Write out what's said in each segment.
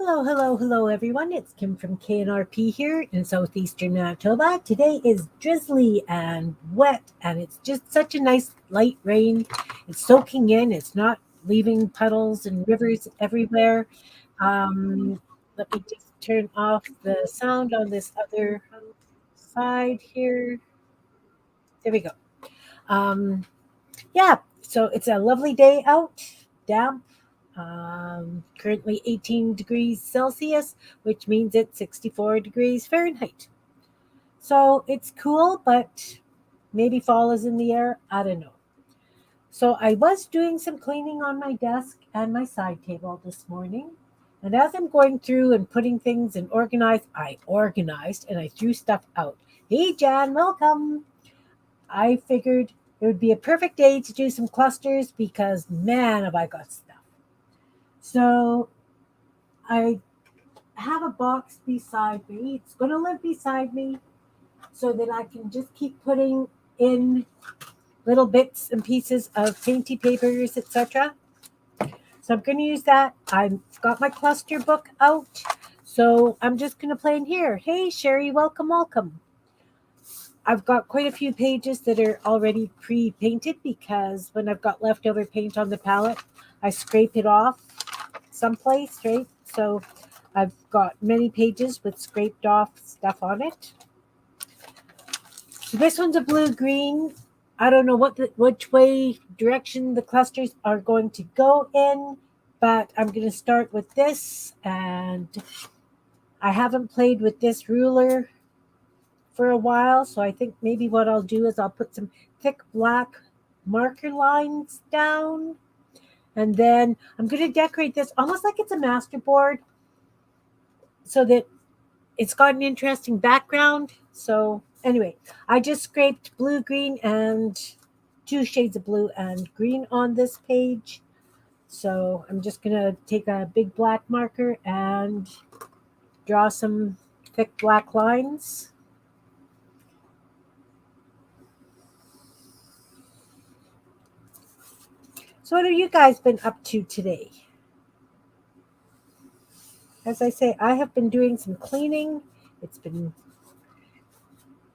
Hello, hello, hello, everyone. It's Kim from K&RP here in southeastern Manitoba. Today is drizzly and wet, and it's just such a nice light rain. It's soaking in, it's not leaving puddles and rivers everywhere. Um, Let me just turn off the sound on this other side here. There we go. Um, yeah, so it's a lovely day out, damp, currently 18 degrees Celsius, which means it's 64 degrees Fahrenheit. So it's cool, but maybe fall is in the air. I don't know. So I was doing some cleaning on my desk and my side table this morning. And as I'm going through and putting things and I organized and I threw stuff out. Hey, Jan, welcome. I figured it would be a perfect day to do some clusters because, man, have I got stuff. So I have a box beside me. It's going to live beside me so that I can just keep putting in little bits and pieces of painty papers, etc. So I'm going to use that. I've got my cluster book out. So I'm just going to play in here. Hey, Sherry, welcome, welcome. I've got quite a few pages that are already pre-painted because when I've got leftover paint on the palette, I scrape it off someplace, right? So I've got many pages with scraped off stuff on it. So this one's a blue-green. I don't know which way direction the clusters are going to go in, but I'm going to start with this, and I haven't played with this ruler for a while, so I think maybe what I'll do is I'll put some thick black marker lines down, and then I'm going to decorate this almost like it's a masterboard so that it's got an interesting background. So anyway, I just scraped blue, green, and two shades of blue and green on this page. So I'm just going to take a big black marker and draw some thick black lines. So what have you guys been up to today? As I say, I have been doing some cleaning. It's been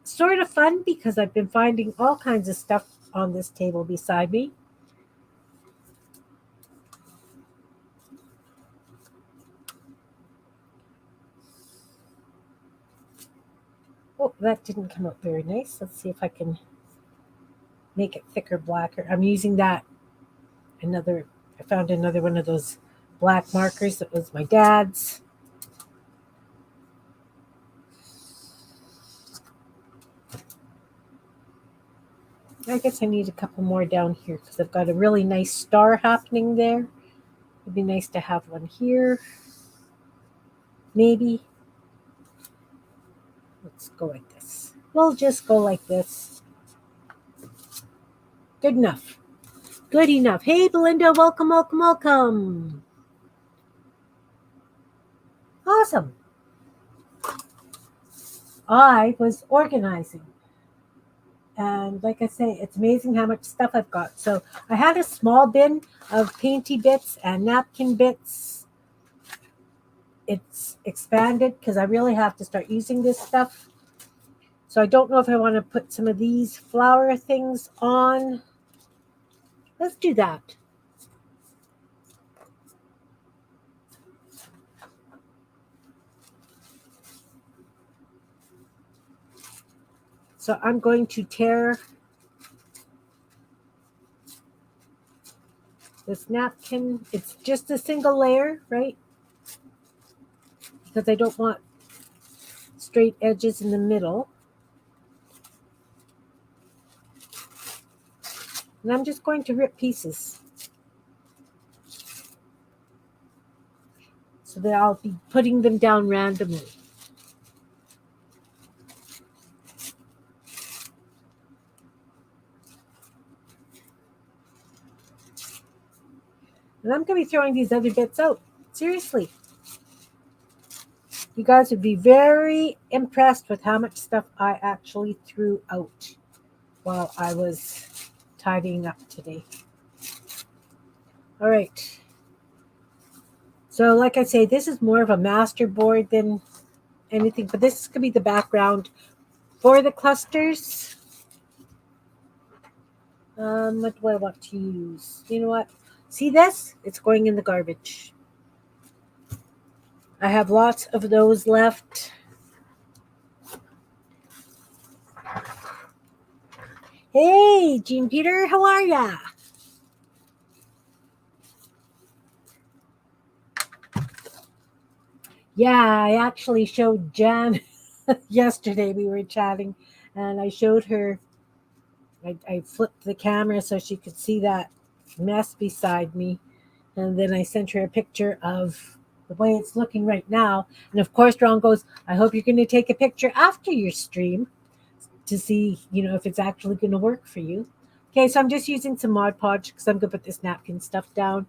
sort of fun because I've been finding all kinds of stuff on this table beside me. Oh, that didn't come out very nice. Let's see if I can make it thicker, blacker. I'm using that I found another one of those black markers that was my dad's. I guess I need a couple more down here because I've got a really nice star happening there. It'd be nice to have one here. Maybe. Let's go like this. We'll just go like this. Good enough. Good enough. Hey, Belinda, welcome, welcome, welcome. Awesome. I was organizing. And like I say, it's amazing how much stuff I've got. So I had a small bin of painty bits and napkin bits. It's expanded because I really have to start using this stuff. So I don't know if I want to put some of these flower things on. Let's do that. So I'm going to tear this napkin. It's just a single layer, right? Because I don't want straight edges in the middle. And I'm just going to rip pieces. So that I'll be putting them down randomly. And I'm going to be throwing these other bits out. Seriously. You guys would be very impressed with how much stuff I actually threw out while I was tidying up today. All right. So like I say, this is more of a master board than anything, but this could be the background for the clusters. What do I want to use? You know what? See this? It's going in the garbage. I have lots of those left. Hey, Jean Peter, how are ya? Yeah, I actually showed Jan yesterday. We were chatting, and I showed her. I flipped the camera so she could see that mess beside me, and then I sent her a picture of the way it's looking right now. And of course, Ron goes, "I hope you're going to take a picture after your stream to see, if it's actually going to work for you." Okay, so I'm just using some Mod Podge because I'm going to put this napkin stuff down.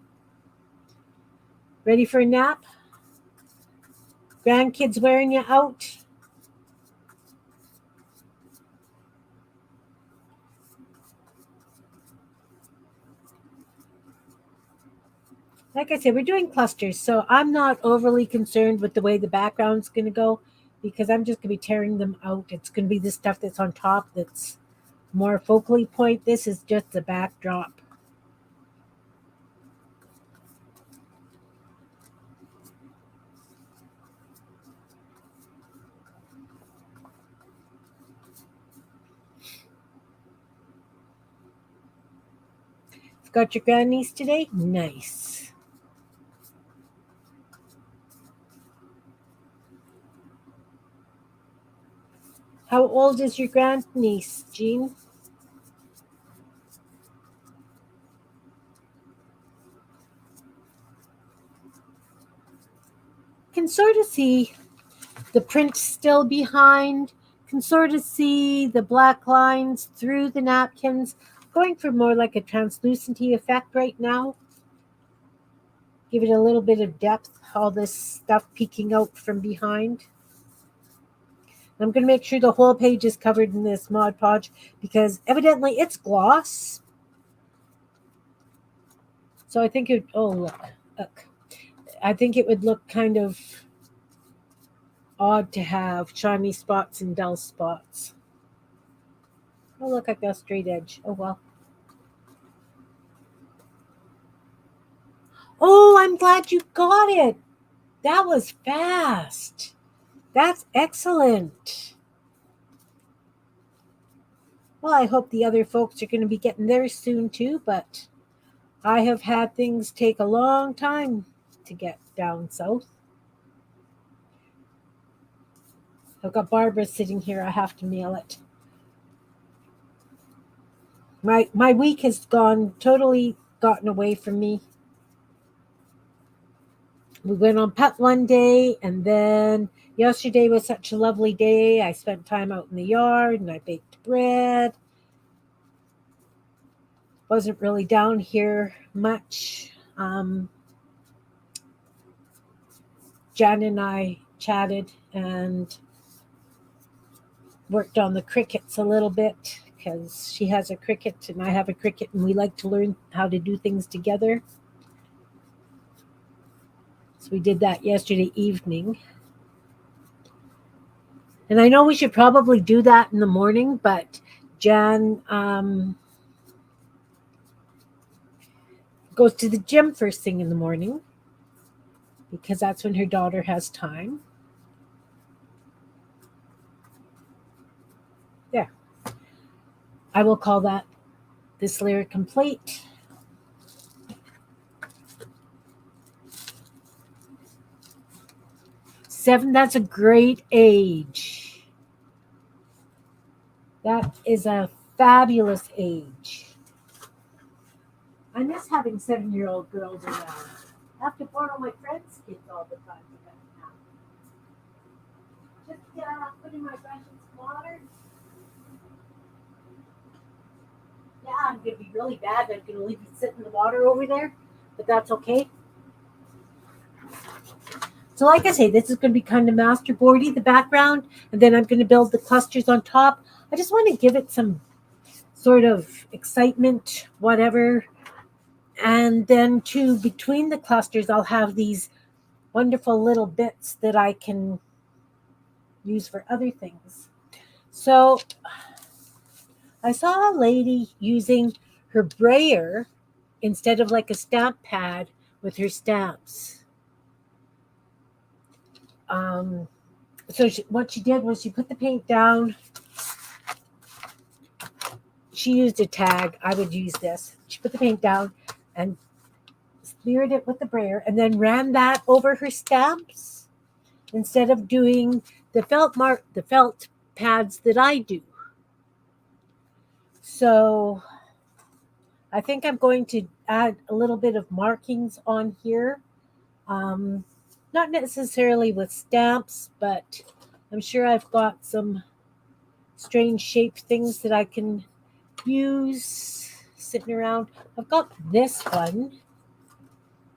Ready for a nap? Grandkids wearing you out? Like I said, we're doing clusters, so I'm not overly concerned with the way the background's going to go because I'm just going to be tearing them out. It's going to be the stuff that's on top that's more focally point. This is just the backdrop. Got your grandniece today? Nice. How old is your grandniece, Jean? Can sort of see the print still behind. Can sort of see the black lines through the napkins. Going for more like a translucency effect right now. Give it a little bit of depth, all this stuff peeking out from behind. I'm going to make sure the whole page is covered in this Mod Podge because evidently it's gloss. So I think look. I think it would look kind of odd to have shiny spots and dull spots. Oh, look, I got a straight edge. Oh, well. Oh, I'm glad you got it. That was fast. That's excellent. Well, I hope the other folks are going to be getting theirs soon too, but I have had things take a long time to get down south. I've got Barbara sitting here. I have to mail it. My week has totally gotten away from me. We went on pet one day, and then yesterday was such a lovely day. I spent time out in the yard and I baked bread. Wasn't really down here much. Jan and I chatted and worked on the crickets a little bit because she has a cricket and I have a cricket, and we like to learn how to do things together. So we did that yesterday evening. And I know we should probably do that in the morning, but Jan goes to the gym first thing in the morning because that's when her daughter has time. There. I will call this lyric complete. 7, that's a great age. That is a fabulous age. I miss having 7-year-old girls around. I have to borrow my friends' kids all the time to get now. Just put in my brush in some water. Yeah, I'm going to be really bad. I'm going to leave it sit in the water over there, but that's okay. So like I say, this is going to be kind of masterboardy, the background, and then I'm going to build the clusters on top. I just want to give it some sort of excitement, whatever. And then between the clusters, I'll have these wonderful little bits that I can use for other things. So I saw a lady using her brayer instead of like a stamp pad with her stamps. Um, what she did was she put the paint down. She used a tag. I would use this. She put the paint down and smeared it with the brayer and then ran that over her stamps instead of doing the felt pads that I do. So I think I'm going to add a little bit of markings on here. Not necessarily with stamps, but I'm sure I've got some strange shaped things that I can use sitting around. I've got this one,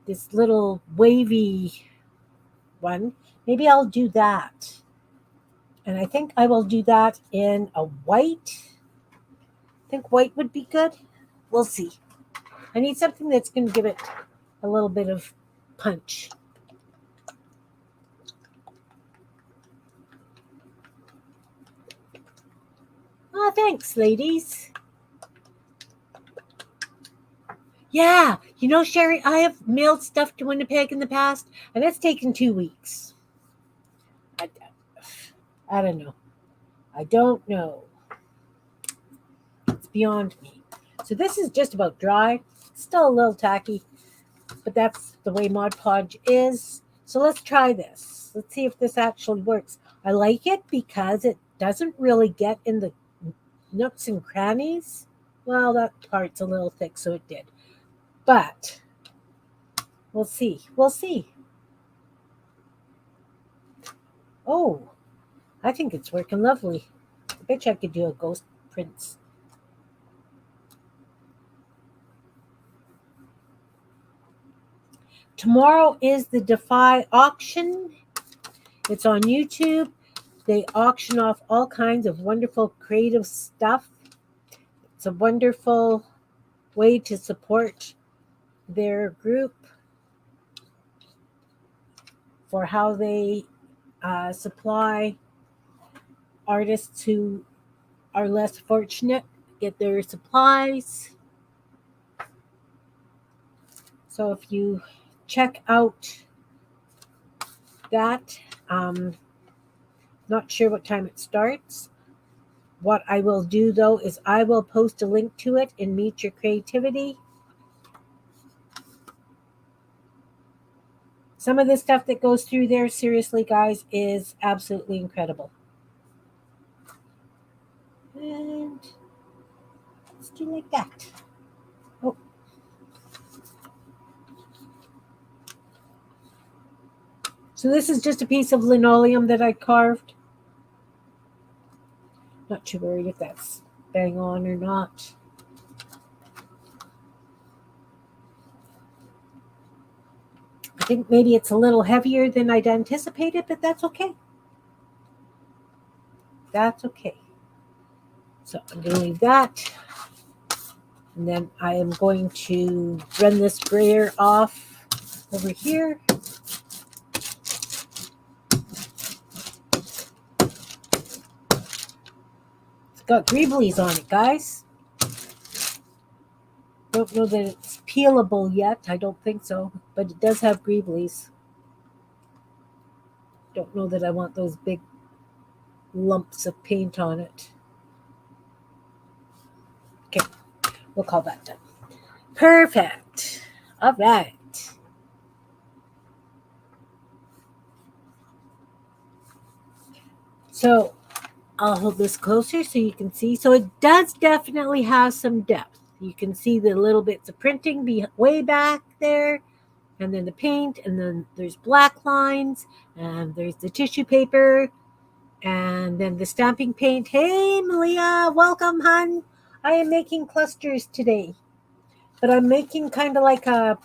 this little wavy one. Maybe I'll do that. And I think I will do that in a white. I think white would be good. We'll see. I need something that's going to give it a little bit of punch. Oh, thanks, ladies. Yeah, Sherry, I have mailed stuff to Winnipeg in the past, and it's taken 2 weeks. I don't know. I don't know. It's beyond me. So this is just about dry. Still a little tacky, but that's the way Mod Podge is. So let's try this. Let's see if this actually works. I like it because it doesn't really get in the nooks and crannies. Well, that part's a little thick, so it did. But we'll see. We'll see. Oh, I think it's working lovely. I bet you I could do a ghost prints. Tomorrow is the Defy auction. It's on YouTube. They auction off all kinds of wonderful creative stuff. It's a wonderful way to support their group for how they supply artists who are less fortunate get their supplies. So if you check out that, not sure what time it starts. What I will do though is I will post a link to it in Meet Your Creativity. Some of the stuff that goes through there, seriously, guys, is absolutely incredible. And let's do like that. Oh. So this is just a piece of linoleum that I carved. Not too worried if that's bang on or not. I think maybe it's a little heavier than I'd anticipated, but that's okay. That's okay. So I'm going to leave that. And then I am going to run this brayer off over here. It's got greeblies on it, guys. Don't know that it's peelable yet. I don't think so, but it does have greeblies. Don't know that I want those big lumps of paint on it. Okay, we'll call that done. Perfect. All right. So I'll hold this closer so you can see. So it does definitely have some depth. You can see the little bits of printing way back there, and then the paint, and then there's black lines, and there's the tissue paper, and then the stamping paint. Hey, Malia, welcome, hun. I am making clusters today, but I'm making kind of like a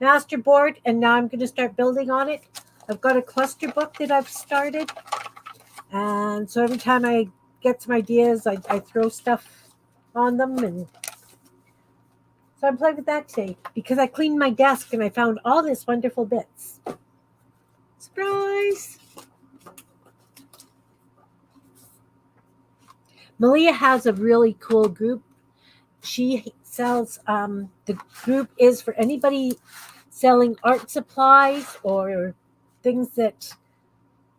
master board, and now I'm going to start building on it. I've got a cluster book that I've started, and so every time I get some ideas, I throw stuff on them, and so I'm playing with that today because I cleaned my desk and I found all this wonderful bits. Surprise! Malia has a really cool group. She sells, the group is for anybody selling art supplies or things that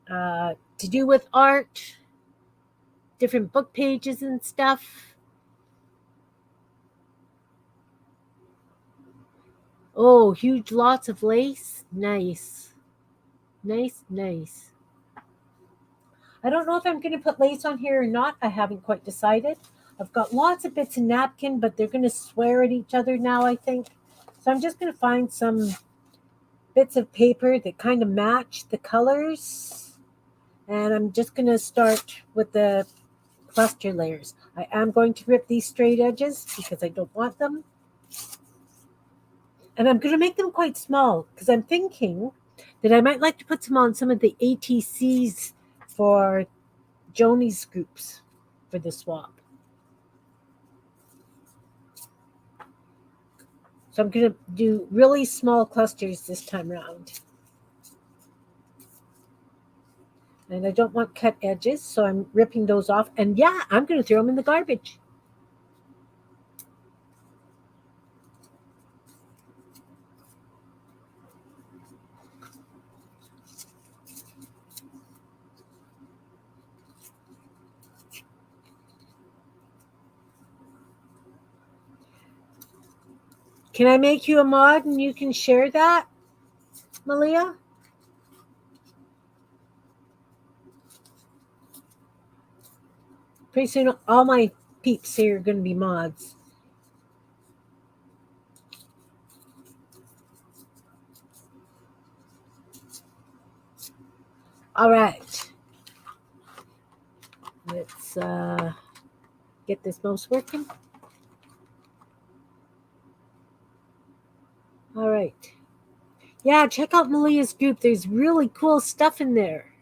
to do with art, different book pages and stuff. Oh, huge lots of lace. Nice. Nice, nice. I don't know if I'm going to put lace on here or not. I haven't quite decided. I've got lots of bits of napkin, but they're going to swear at each other now, I think. So I'm just going to find some bits of paper that kind of match the colors. And I'm just going to start with the cluster layers. I am going to rip these straight edges because I don't want them. And I'm going to make them quite small because I'm thinking that I might like to put some on some of the ATCs for Joni's groups for the swap. So I'm going to do really small clusters this time around. And I don't want cut edges, so I'm ripping those off. And yeah, I'm going to throw them in the garbage. Can I make you a mod and you can share that, Malia? Pretty soon, all my peeps here are going to be mods. All right. Let's get this mouse working. All right. Yeah, check out Malia's group. There's really cool stuff in there.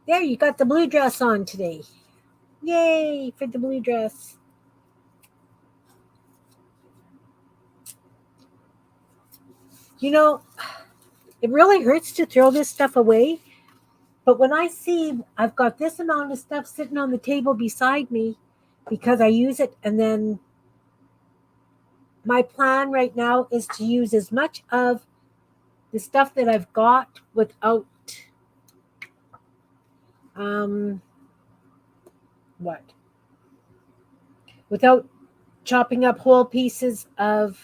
There, you got the blue dress on today. Yay for the blue dress. You know, it really hurts to throw this stuff away. But when I see I've got this amount of stuff sitting on the table beside me because I use it, and then my plan right now is to use as much of the stuff that I've got without what? Without chopping up whole pieces of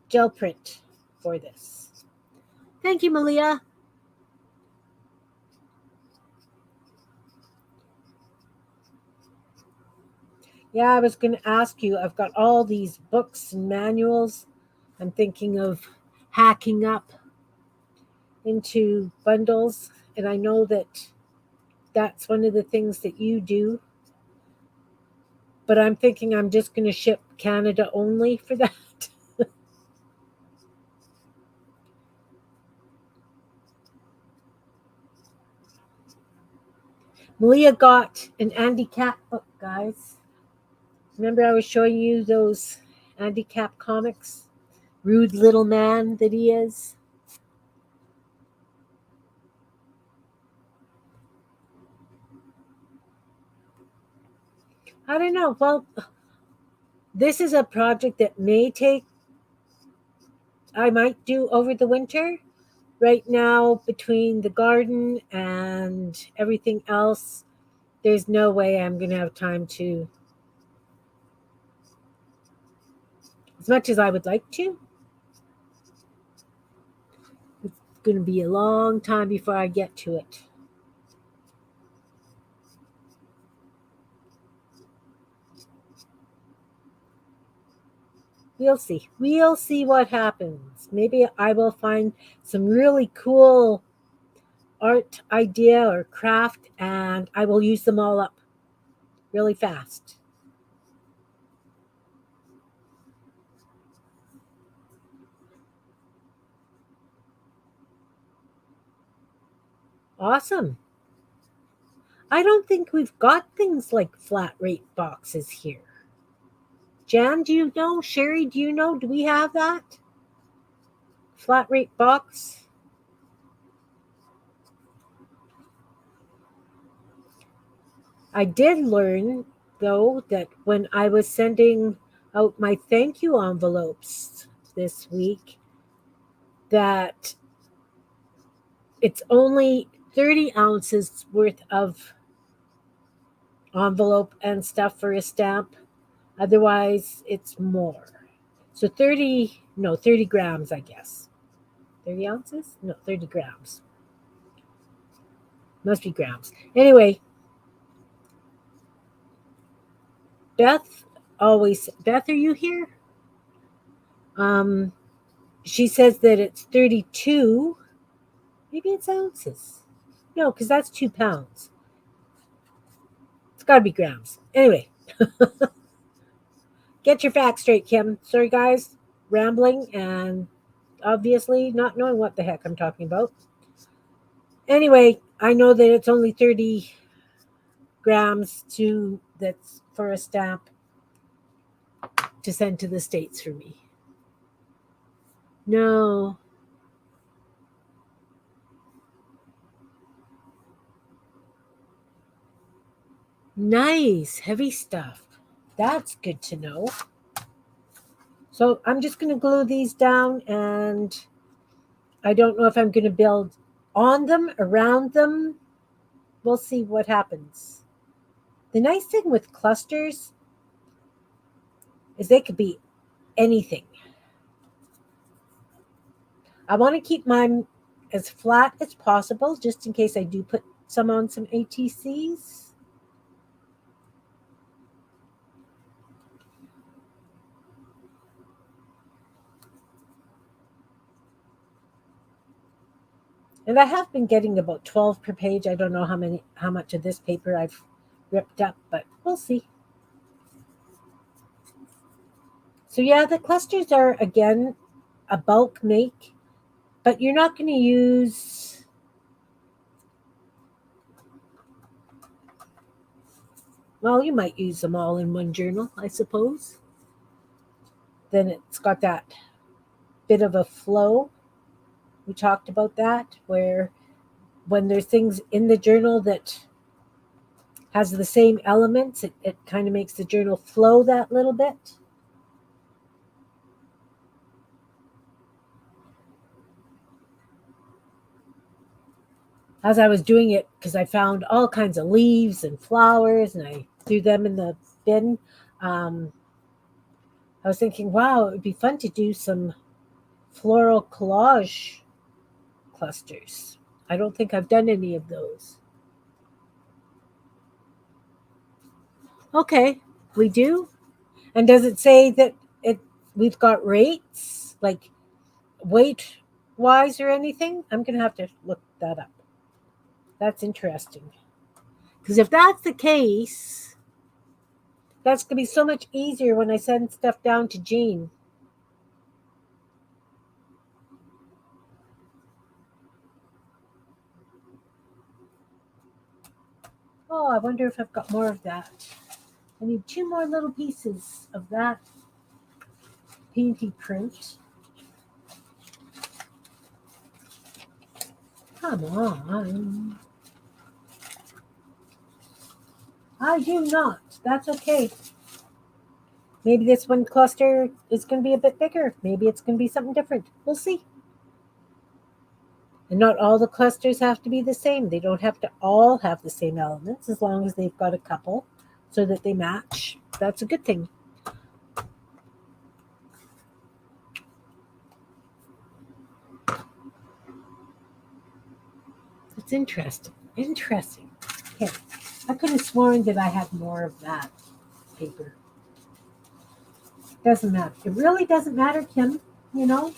gel print for this. Thank you, Malia. Yeah, I was going to ask you. I've got all these books and manuals. I'm thinking of hacking up into bundles, and I know that that's one of the things that you do. But I'm thinking I'm just going to ship Canada only for that. Malia got an Andy Cap book, guys. Remember I was showing you those Andy Cap comics? Rude little man that he is. I don't know. Well, this is a project that I might do over the winter. Right now, between the garden and everything else, there's no way I'm going to have time to, as much as I would like to. It's going to be a long time before I get to it. We'll see. We'll see what happens. Maybe I will find some really cool art idea or craft and I will use them all up really fast. Awesome. I don't think we've got things like flat rate boxes here. Jan, do you know? Sherry, do you know? Do we have that? Flat rate box? I did learn, though, that when I was sending out my thank you envelopes this week, that it's only 30 ounces worth of envelope and stuff for a stamp. Otherwise, it's more. So 30 grams, I guess. 30 ounces? No, 30 grams. Must be grams. Anyway, Beth, are you here? She says that it's 32. Maybe it's ounces. No, because that's 2 pounds. It's got to be grams. Anyway, get your facts straight, Kim. Sorry, guys. Rambling and obviously not knowing what the heck I'm talking about. Anyway, I know that it's only 30 grams that's for a stamp to send to the States for me. No. Nice. Heavy stuff. That's good to know. So I'm just going to glue these down, and I don't know if I'm going to build on them, around them. We'll see what happens. The nice thing with clusters is they could be anything. I want to keep mine as flat as possible, just in case I do put some on some ATCs. And I have been getting about 12 per page. I don't know how much of this paper I've ripped up, but we'll see. So yeah, the clusters are, again, a bulk make, but you're not going to use... Well, you might use them all in one journal, I suppose. Then it's got that bit of a flow. We talked about that, where when there's things in the journal that has the same elements, it kind of makes the journal flow that little bit. As I was doing it, because I found all kinds of leaves and flowers, and I threw them in the bin, I was thinking, wow, it would be fun to do some floral collage clusters. I don't think I've done any of those. Okay, we do. And does it say that we've got rates, like weight wise or anything? I'm going to have to look that up. That's interesting. Because if that's the case, that's going to be so much easier when I send stuff down to Jean. Oh, I wonder if I've got more of that. I need 2 more little pieces of that painty print. Come on. I do not. That's okay. Maybe this one cluster is going to be a bit bigger. Maybe it's going to be something different. We'll see. And not all the clusters have to be the same. They don't have to all have the same elements, as long as they've got a couple so that they match. That's a good thing. It's interesting. Interesting. Okay. I could have sworn that I had more of that paper. Doesn't matter. It really doesn't matter, Kim, you know.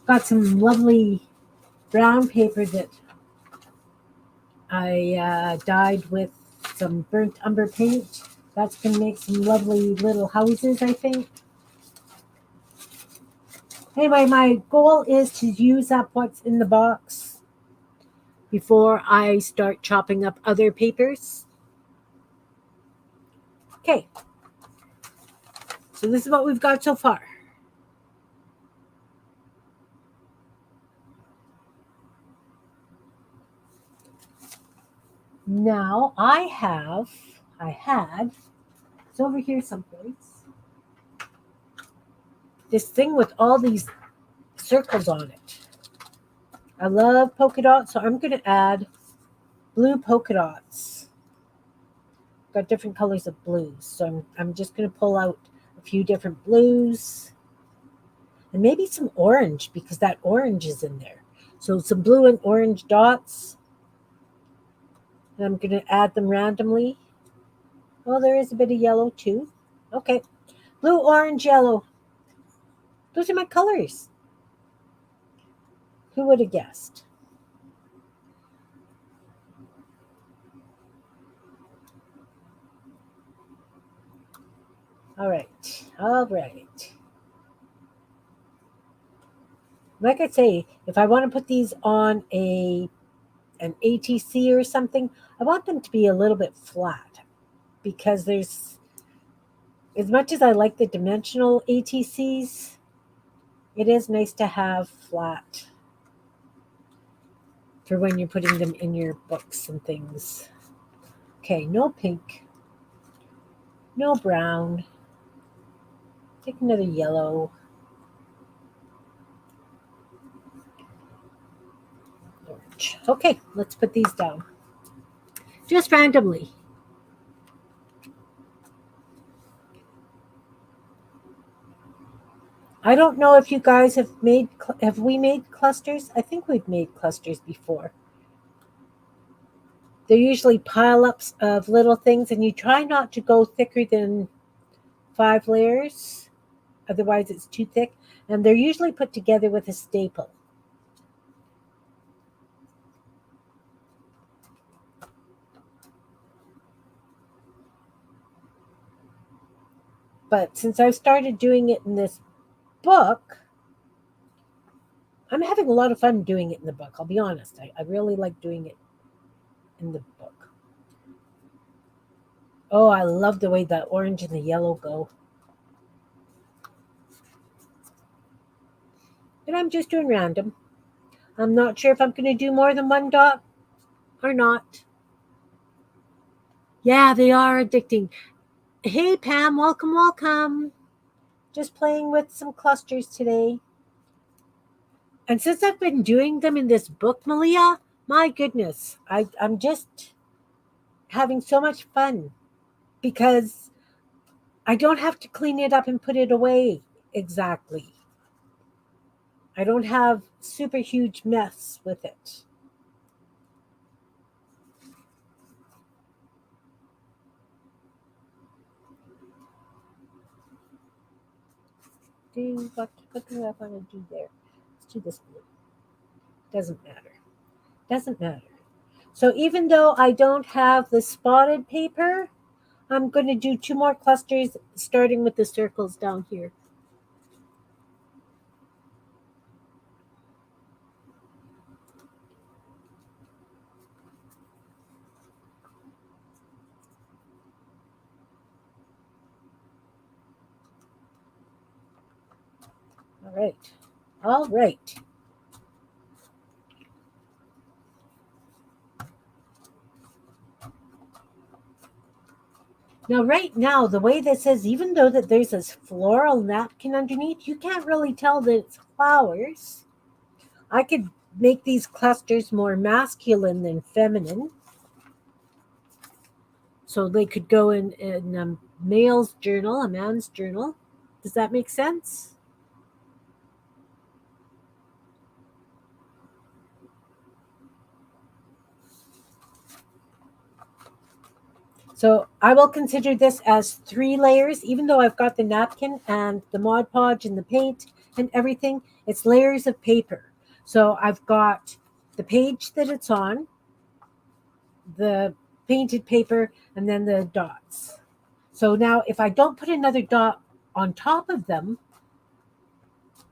Got some lovely brown paper that I dyed with some burnt umber paint. That's going to make some lovely little houses, I think. Anyway, my goal is to use up what's in the box before I start chopping up other papers. Okay. So this is what we've got so far. Now I had, it's over here someplace, this thing with all these circles on it. I love polka dots, so I'm going to add blue polka dots. Got different colors of blues, so I'm just going to pull out a few different blues and maybe some orange because that orange is in there. So some blue and orange dots, and I'm going to add them randomly. Oh, there is a bit of yellow too. Okay, blue, orange, yellow. Those are my colors. Who would have guessed? All right. Like I say, if I want to put these on an ATC or something, I want them to be a little bit flat because there's, as much as I like the dimensional ATCs, it is nice to have flat for when you're putting them in your books and things. Okay, no pink, no brown. Take another yellow. Orange. Okay, let's put these down. Just randomly. I don't know if you guys have we made clusters? I think we've made clusters before. They're usually pile-ups of little things, and you try not to go thicker than 5 layers. Otherwise, it's too thick. And they're usually put together with a staple. But since I've started doing it in this book, I'm having a lot of fun doing it in the book. I'll be honest. I really like doing it in the book. Oh, I love the way the orange and the yellow go. And I'm just doing random. I'm not sure if I'm going to do more than one dot or not. Yeah, they are addicting. Hey, Pam, welcome. Just playing with some clusters today. And since I've been doing them in this book, Malia, my goodness, I'm just having so much fun because I don't have to clean it up and put it away exactly. I don't have super huge mess with it. What do I want to do there? Let's do this blue. Doesn't matter. Doesn't matter. So even though I don't have the spotted paper, I'm going to do 2 more clusters starting with the circles down here. All right. Now, right now, the way this is, even though that there's this floral napkin underneath, you can't really tell that it's flowers. I could make these clusters more masculine than feminine. So they could go in a male's journal, a man's journal. Does that make sense? So I will consider this as 3 layers, even though I've got the napkin and the Mod Podge and the paint and everything. It's layers of paper. So I've got the page that it's on, the painted paper, and then the dots. So now if I don't put another dot on top of them,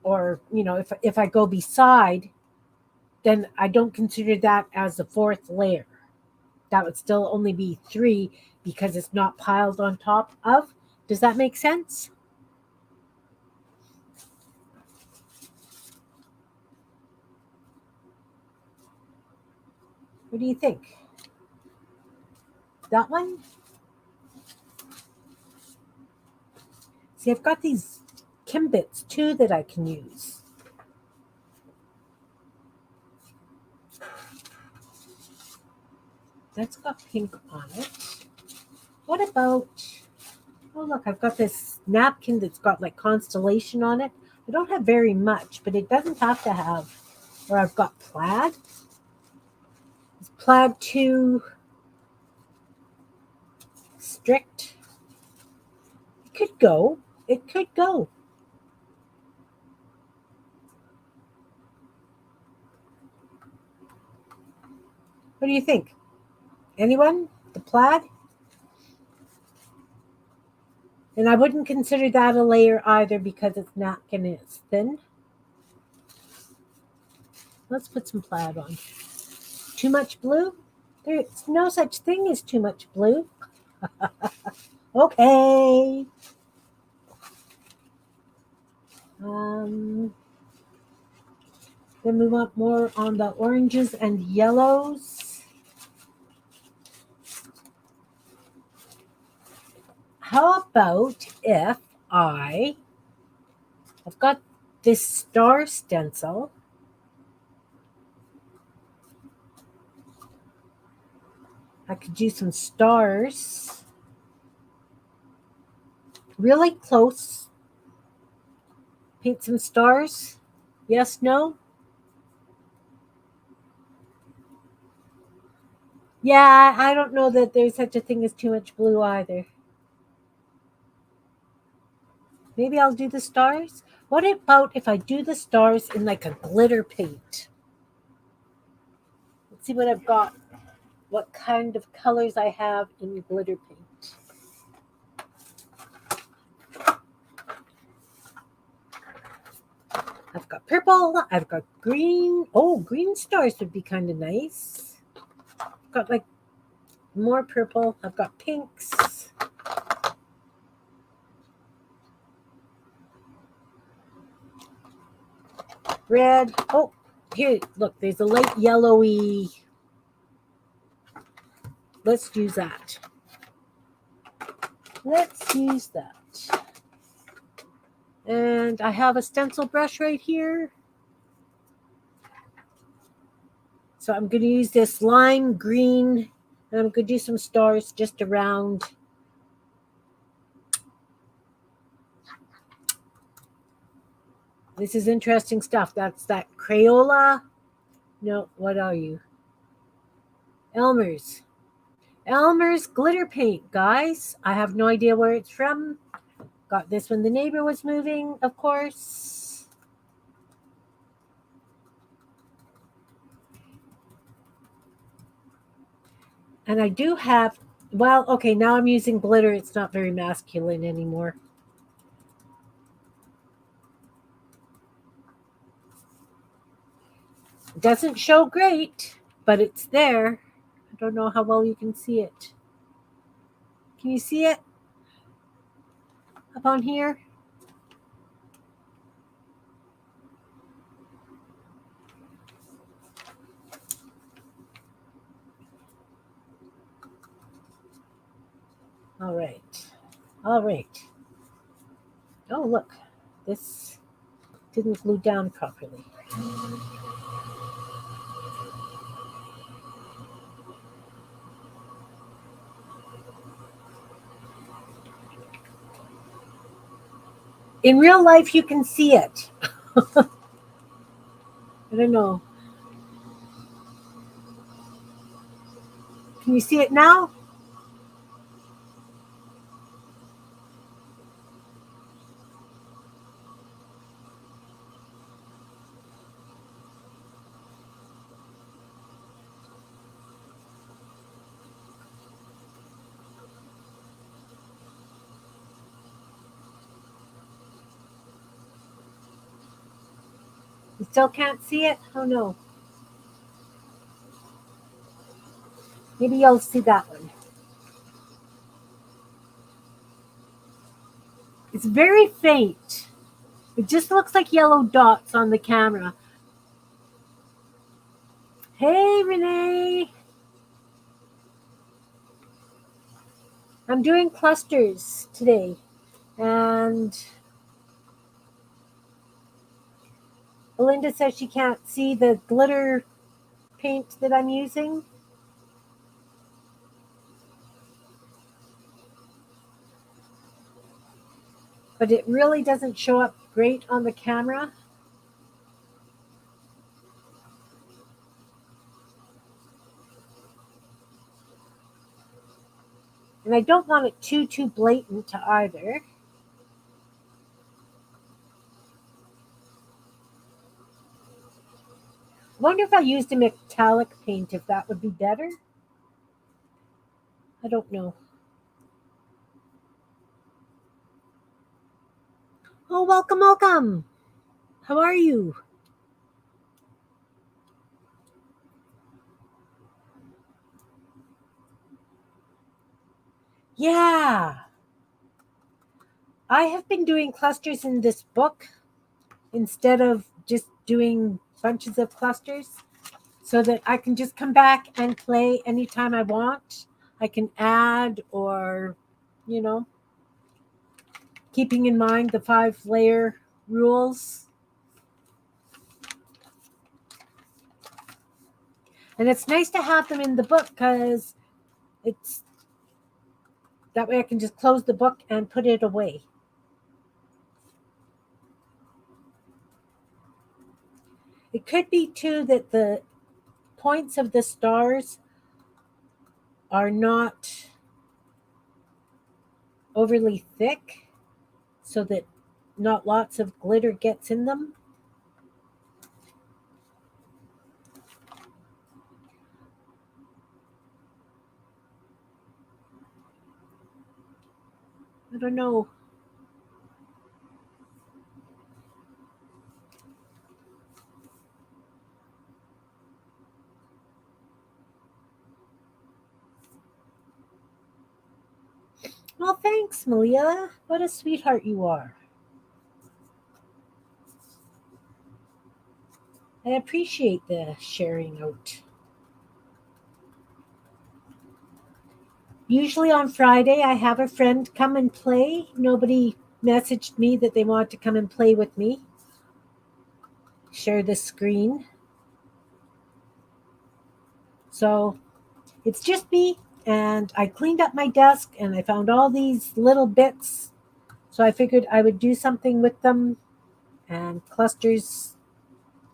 or if I go beside, then I don't consider that as the 4th layer. That would still only be 3 because it's not piled on top of. Does that make sense? What do you think? That one? See, I've got these Kimbits too that I can use. That's got pink on it. What about, oh look, I've got this napkin that's got like constellation on it. I don't have very much, but it doesn't have to have, or I've got plaid. Is plaid too strict? It could go. It could go. What do you think? Anyone? The plaid? And I wouldn't consider that a layer either because it's napkin and it's thin. Let's put some plaid on. Too much blue? There's no such thing as too much blue. Okay. Then we want more on the oranges and yellows. How about if I've got this star stencil. I could do some stars. Really close. Paint some stars. Yes, no? Yeah, I don't know that there's such a thing as too much blue either. Maybe I'll do the stars. What about if I do the stars in like a glitter paint? Let's see what I've got. What kind of colors I have in glitter paint. I've got purple. I've got green. Oh, green stars would be kind of nice. I've got like more purple. I've got pinks. Red. Oh, here, look, there's a light yellowy. Let's use that. Let's use that. And I have a stencil brush right here. So I'm going to use this lime green, and I'm going to do some stars just around. This is interesting stuff. That's that Crayola. No, what are you? Elmer's. Elmer's glitter paint, guys. I have no idea where it's from. Got this when the neighbor was moving, of course. And I do have, well, okay, now I'm using glitter. It's not very masculine anymore. It doesn't show great, but it's there. I don't know how well you can see it. Can you see it up on here? All right. All right. Oh, look. This didn't glue down properly. In real life, you can see it. I don't know. Can you see it now? You still can't see it? Oh no. Maybe you'll see that one. It's very faint. It just looks like yellow dots on the camera. Hey, Renee. I'm doing clusters today. And Belinda says she can't see the glitter paint that I'm using. But it really doesn't show up great on the camera. And I don't want it too blatant either. I wonder if I used a metallic paint, if that would be better. I don't know. Oh, welcome, welcome. How are you? Yeah. I have been doing clusters in this book instead of just doing bunches of clusters so that I can just come back and play anytime I want. I can add or, keeping in mind the 5-layer rules. And it's nice to have them in the book because it's that way I can just close the book and put it away. It could be too that the points of the stars are not overly thick so that not lots of glitter gets in them. I don't know. Well, thanks, Malia. What a sweetheart you are. I appreciate the sharing out. Usually on Friday, I have a friend come and play. Nobody messaged me that they want to come and play with me. Share the screen. So it's just me, and I cleaned up my desk and I found all these little bits. So I figured I would do something with them, and clusters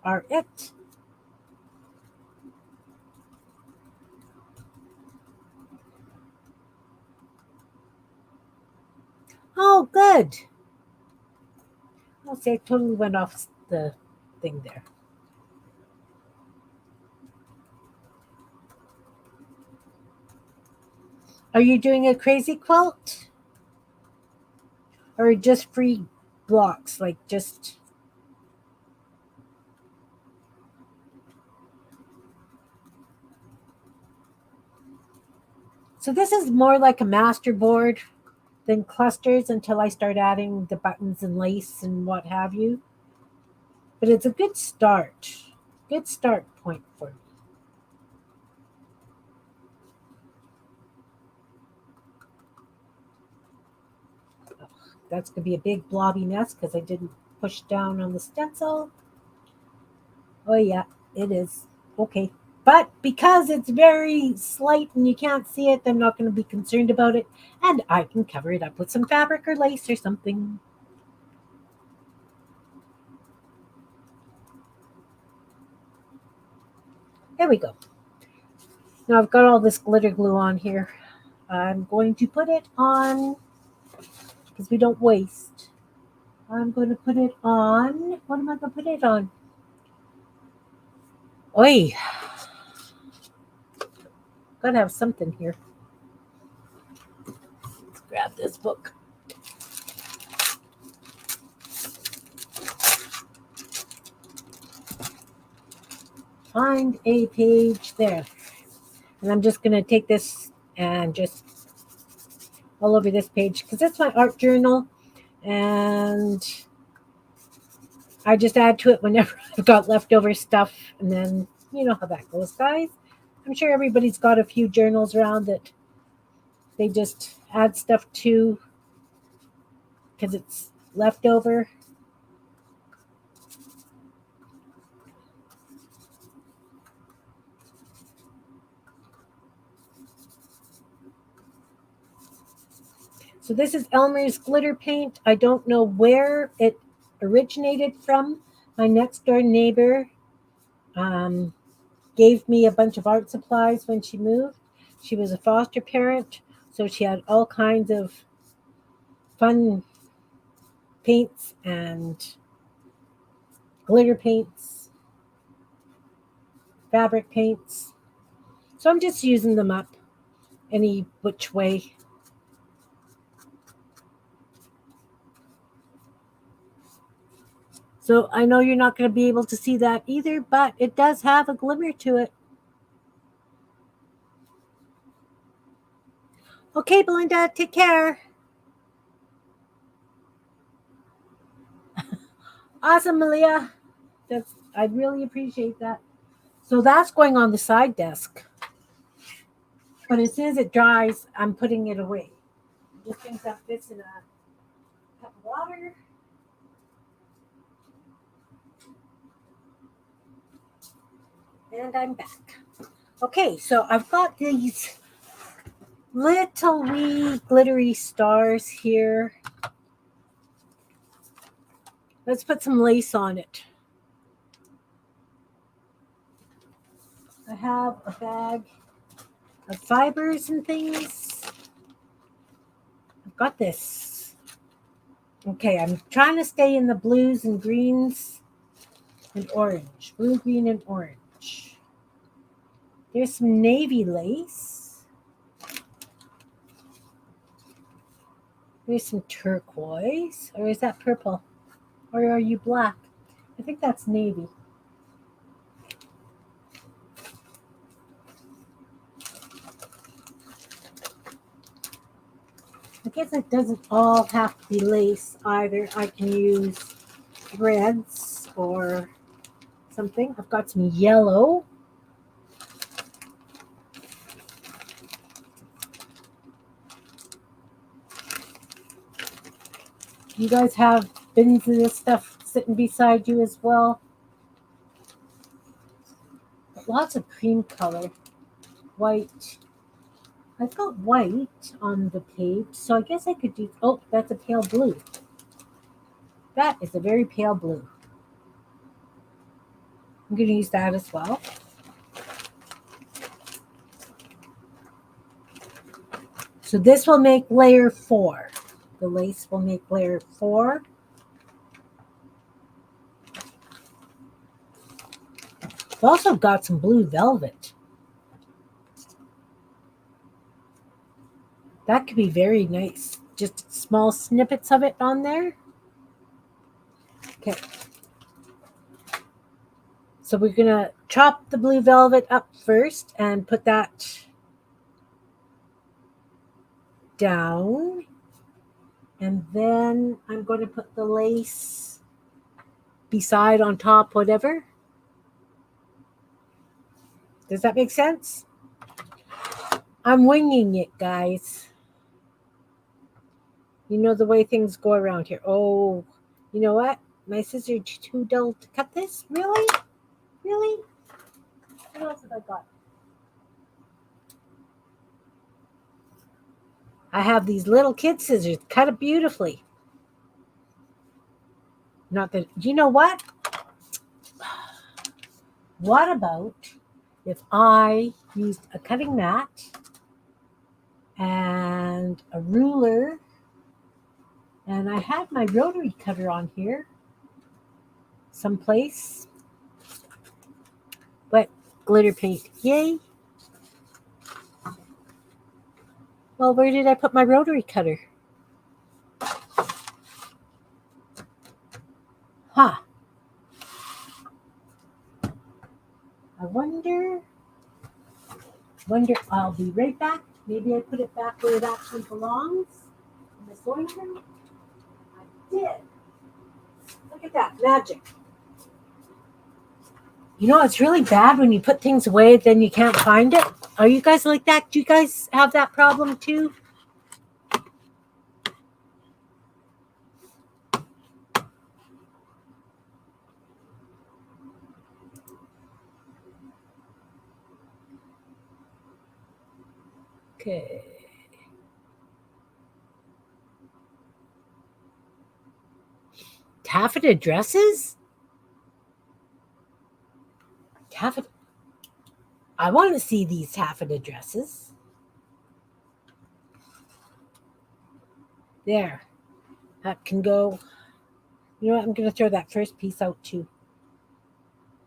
are it. Oh, good. I'll say I totally went off the thing there. Are you doing a crazy quilt? Or just free blocks? Like just. So this is more like a master board than clusters until I start adding the buttons and lace and what have you. But it's a good start. Good start point for me. That's going to be a big blobby mess because I didn't push down on the stencil. Oh, yeah, it is. Okay. But because it's very slight and you can't see it, I'm not going to be concerned about it. And I can cover it up with some fabric or lace or something. There we go. Now I've got all this glitter glue on here. I'm going to put it on because we don't waste. I'm going to put it on. What am I going to put it on? Oi. Gotta have something here. Let's grab this book. Find a page there. And I'm just going to take this and just all over this page because that's my art journal. And I just add to it whenever I've got leftover stuff. And then you know how that goes, guys. I'm sure everybody's got a few journals around that they just add stuff to because it's leftover. So this is Elmer's glitter paint. I don't know where it originated from. My next door neighbor gave me a bunch of art supplies when she moved. She was a foster parent, so she had all kinds of fun paints and glitter paints, fabric paints. So I'm just using them up any which way. So I know you're not going to be able to see that either, but it does have a glimmer to it. Okay, Belinda, take care. Awesome, Malia. I really appreciate that. So that's going on the side desk. But as soon as it dries, I'm putting it away. Just going to dump this in a cup of water. And I'm back. Okay, so I've got these little wee glittery stars here. Let's put some lace on it. I have a bag of fibers and things. I've got this. Okay, I'm trying to stay in the blues and greens and orange. Blue, green, and orange. There's some navy lace. There's some turquoise. Or is that purple? Or are you black? I think that's navy. I guess it doesn't all have to be lace either. I can use threads or something. I've got some yellow. You guys have bins of this stuff sitting beside you as well. Lots of cream color. White. I've got white on the page, so I guess I could do... Oh, that's a pale blue. That is a very pale blue. I'm going to use that as well. So this will make layer 4. The lace will make layer 4. I've also got some blue velvet. That could be very nice. Just small snippets of it on there. Okay. So we're going to chop the blue velvet up first and put that down. And then I'm going to put the lace beside, on top, whatever. Does that make sense? I'm winging it, guys. You know the way things go around here. Oh, you know what? My scissors are too dull to cut this? Really? Really? What else have I got? I have these little kid scissors. Cut it beautifully. Not that... You know what? What about if I used a cutting mat and a ruler, and I had my rotary cutter on here someplace. But glitter paint, yay. Well, where did I put my rotary cutter? Huh. I wonder. Wonder, I'll be right back. Maybe I put it back where it actually belongs in the sewing room. I did. Look at that magic. You know, it's really bad when you put things away, then you can't find it. Are you guys like that? Do you guys have that problem too? Okay. Taffeta dresses? Taffeta. I want to see these taffeta dresses. There. That can go. You know what? I'm going to throw that first piece out too.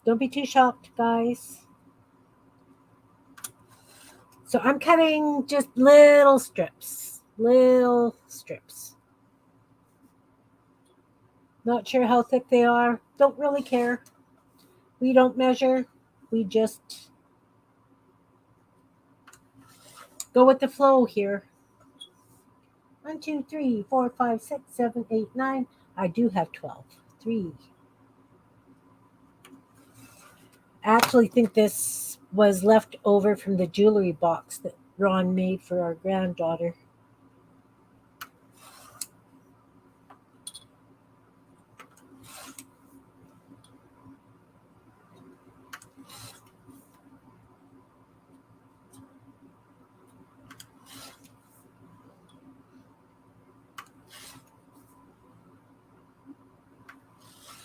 Don't be too shocked, guys. So I'm cutting just little strips. Little strips. Not sure how thick they are. Don't really care. We don't measure. We just go with the flow here. 1, 2, 3, 4, 5, 6, 7, 8, 9. I do have 12. 3. I actually think this was left over from the jewelry box that Ron made for our granddaughter.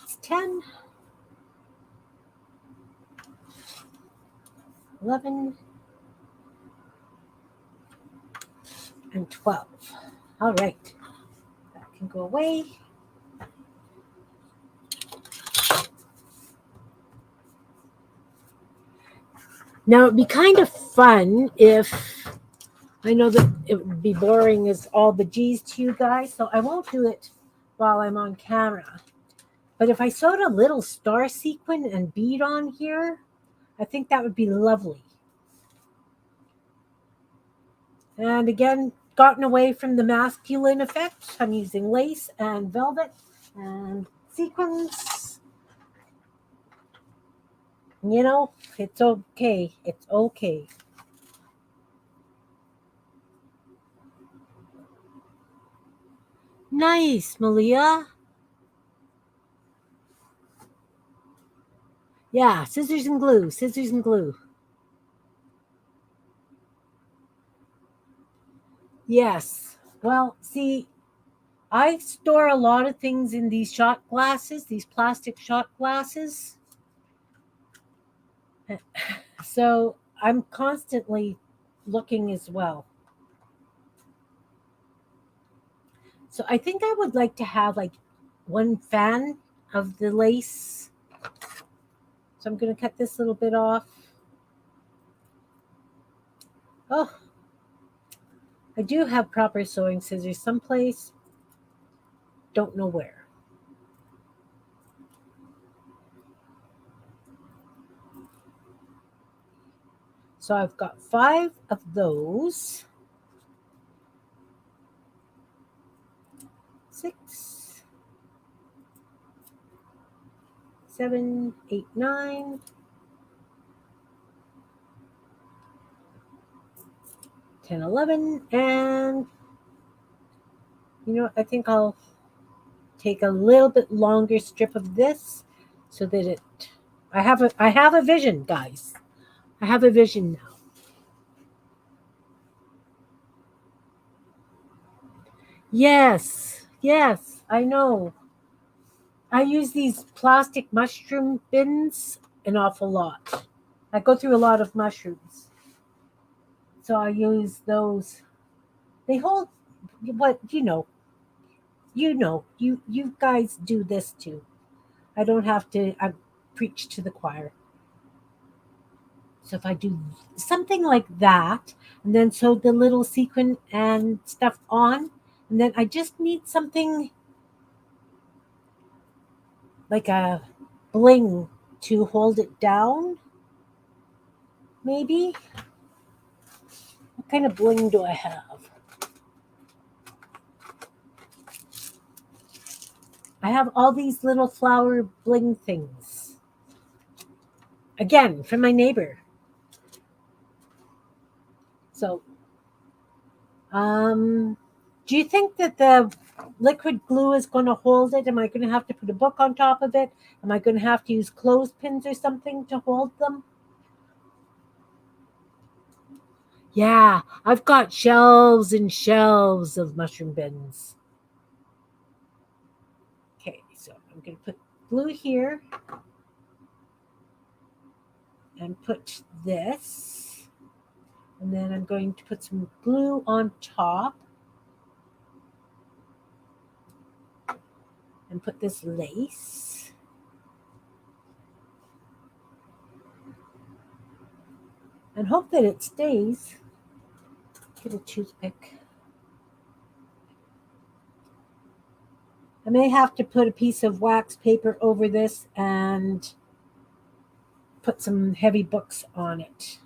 It's 10, 11, and 12. All right. That can go away. Now, it'd be kind of fun if, I know that it would be boring as all the G's to you guys, so I won't do it while I'm on camera. But if I sewed a little star sequin and bead on here, I think that would be lovely. And again, gotten away from the masculine effect. I'm using lace and velvet and sequins. You know, it's okay. It's okay. Nice, Malia. Yeah, scissors and glue, scissors and glue. Yes. Well, see, I store a lot of things in these shot glasses, these plastic shot glasses. So I'm constantly looking as well. So I think I would like to have like one fan of the lace. So I'm going to cut this little bit off. Oh, I do have proper sewing scissors someplace. Don't know where. So I've got 5 of those. 6, 7, 8, 9. 10, 11, and you know, I think I'll take a little bit longer strip of this so that it I have a vision, guys. I have a vision now. Yes, yes, I know. I use these plastic mushroom bins an awful lot. I go through a lot of mushrooms. So I use those. They hold what you guys do this too. I don't have to I preach to the choir. So if I do something like that, and then sew the little sequin and stuff on, and then I just need something like a bling to hold it down, maybe. kind of bling do I have? I have all these little flower bling things. Again, from my neighbor. So, do you think that the liquid glue is going to hold it? Am I going to have to put a book on top of it? Am I going to have to use clothespins or something to hold them? Yeah, I've got shelves and shelves of mushroom bins. Okay, so I'm going to put glue here and put this. And then I'm going to put some glue on top and put this lace. And hope that it stays. Get a toothpick. I may have to put a piece of wax paper over this and put some heavy books on it.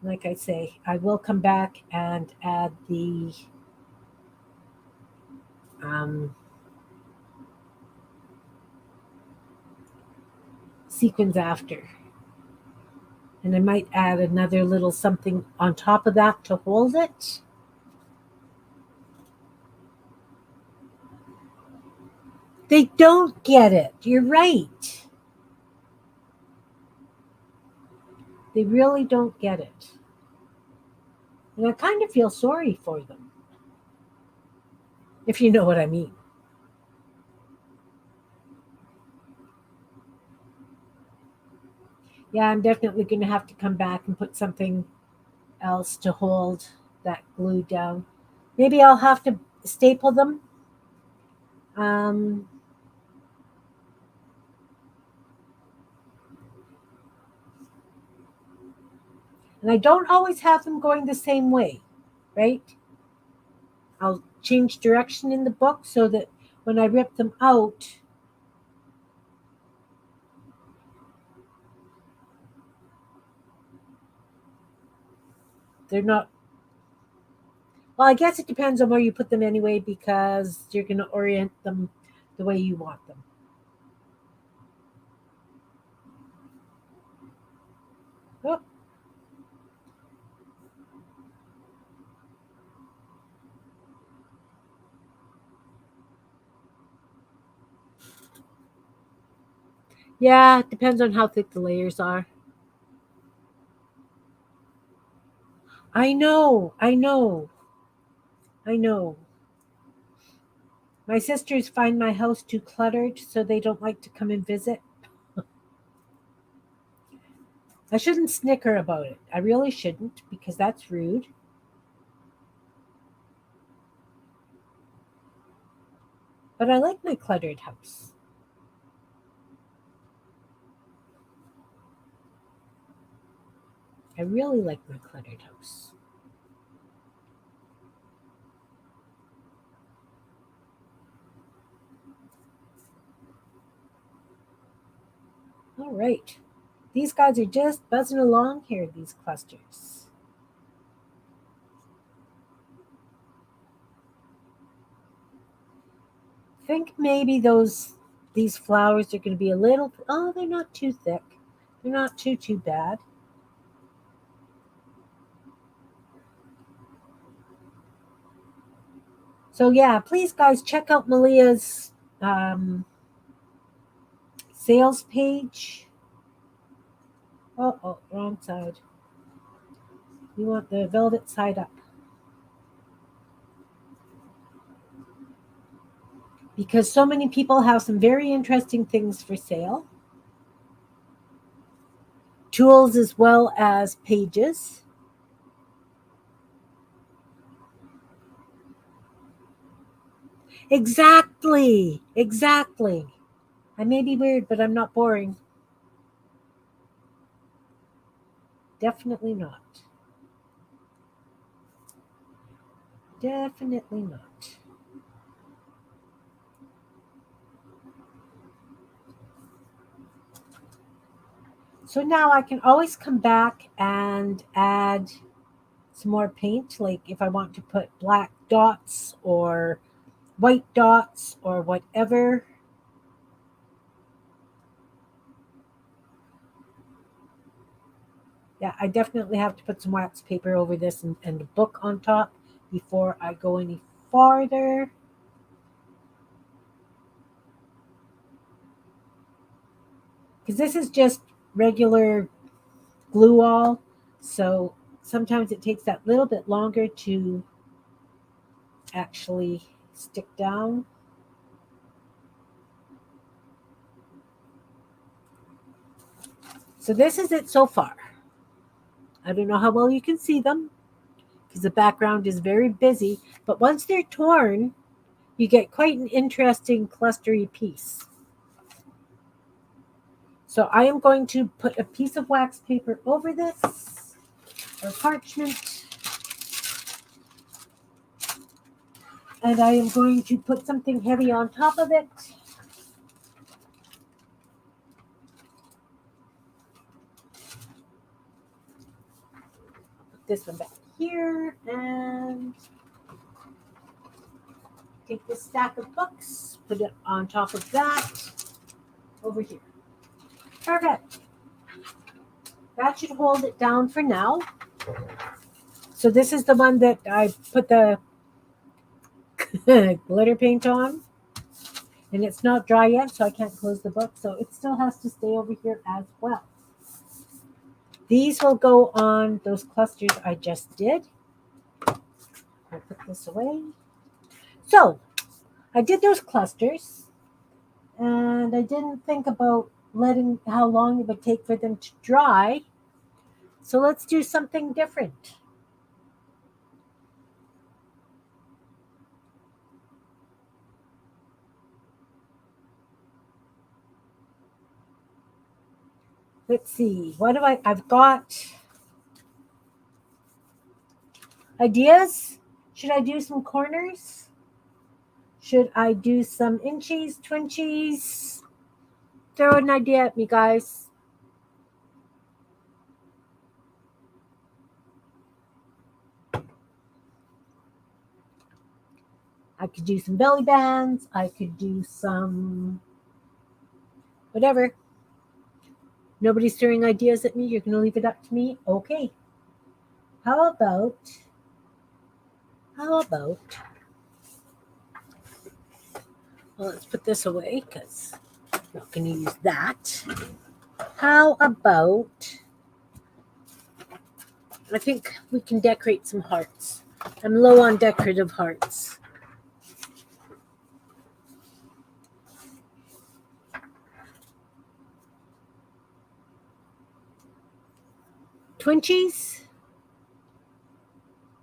Like I say, I will come back and add the sequins after. And I might add another little something on top of that to hold it. They don't get it. You're right. They really don't get it. And I kind of feel sorry for them, if you know what I mean. Yeah, I'm definitely going to have to come back and put something else to hold that glue down. Maybe I'll have to staple them. Um, and I don't always have them going the same way, right? I'll change direction in the book so that when I rip them out, they're not. Well, I guess it depends on where you put them anyway because you're going to orient them the way you want them. Oh, yeah, it depends on how thick the layers are. I know, I know, I know. My sisters find my house too cluttered, so they don't like to come and visit. I shouldn't snicker about it. I really shouldn't because that's rude. But I like my cluttered house. I really like my cluttered house. All right. These guys are just buzzing along here, these clusters. Think maybe these flowers are going to be a little, oh, they're not too thick. They're not too bad. So yeah, please guys check out Malia's sales page. Oh, wrong side. You want the velvet side up. Because so many people have some very interesting things for sale. Tools as well as pages. Exactly. Exactly. I may be weird, but I'm not boring. Definitely not. Definitely not. So now I can always come back and add some more paint, like if I want to put black dots or white dots or whatever. Yeah, I definitely have to put some wax paper over this and a book on top before I go any farther. Because this is just regular glue all, so sometimes it takes that little bit longer to actually stick down. So this is it so far. I don't know how well you can see them because the background is very busy, but once they're torn, you get quite an interesting clustery piece. So I am going to put a piece of wax paper over this, or parchment, and I am going to put something heavy on top of it. Put this one back here, and take this stack of books, put it on top of that, over here. Perfect. That should hold it down for now. So this is the one that I put the glitter paint on. And it's not dry yet, so I can't close the book. So it still has to stay over here as well. These will go on those clusters I just did. I'll put this away. So I did those clusters, and I didn't think about letting how long it would take for them to dry. So let's do something different. Let's see. What do I've got ideas. Should I do some corners? Should I do some inchies, twinchies? Throw an idea at me, guys. I could do some belly bands. I could do some whatever. Nobody's throwing ideas at me. You're going to leave it up to me? Okay. How about, well, let's put this away because I'm not going to use that. How about, I think we can decorate some hearts. I'm low on decorative hearts. Twinchies?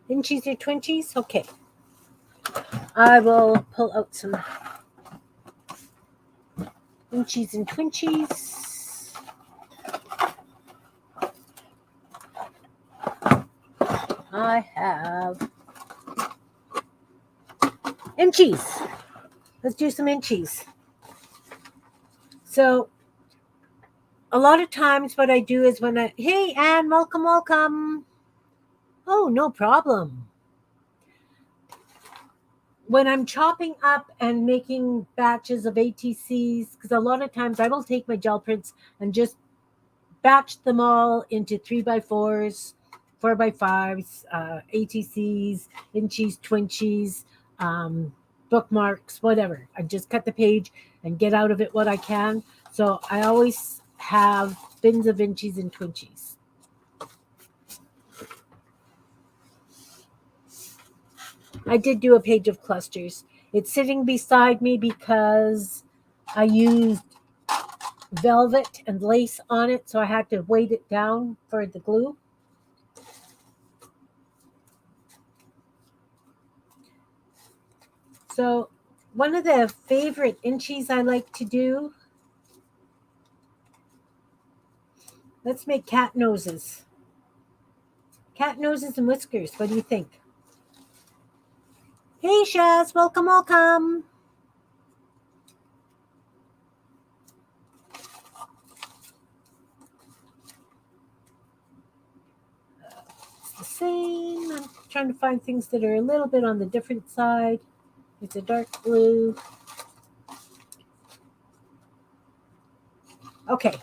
Inchies or twinchies? Okay. I will pull out some inchies and twinchies. I have inchies. Let's do some inchies. So a lot of times what I do is hey, Anne, welcome, welcome. Oh, no problem. When I'm chopping up and making batches of ATCs, because a lot of times I will take my gel prints and just batch them all into 3x4s, 4x5s, ATCs, inchies, twinchies, bookmarks, whatever. I just cut the page and get out of it what I can. So I always have bins of inchies and twinchies. I did do a page of clusters. It's sitting beside me because I used velvet and lace on it, so I had to weight it down for the glue. So one of the favorite inchies I like to do, let's make cat noses. Cat noses and whiskers. What do you think? Hey, Shaz, welcome, welcome. same. I'm trying to find things that are a little bit on the different side. It's a dark blue. Okay.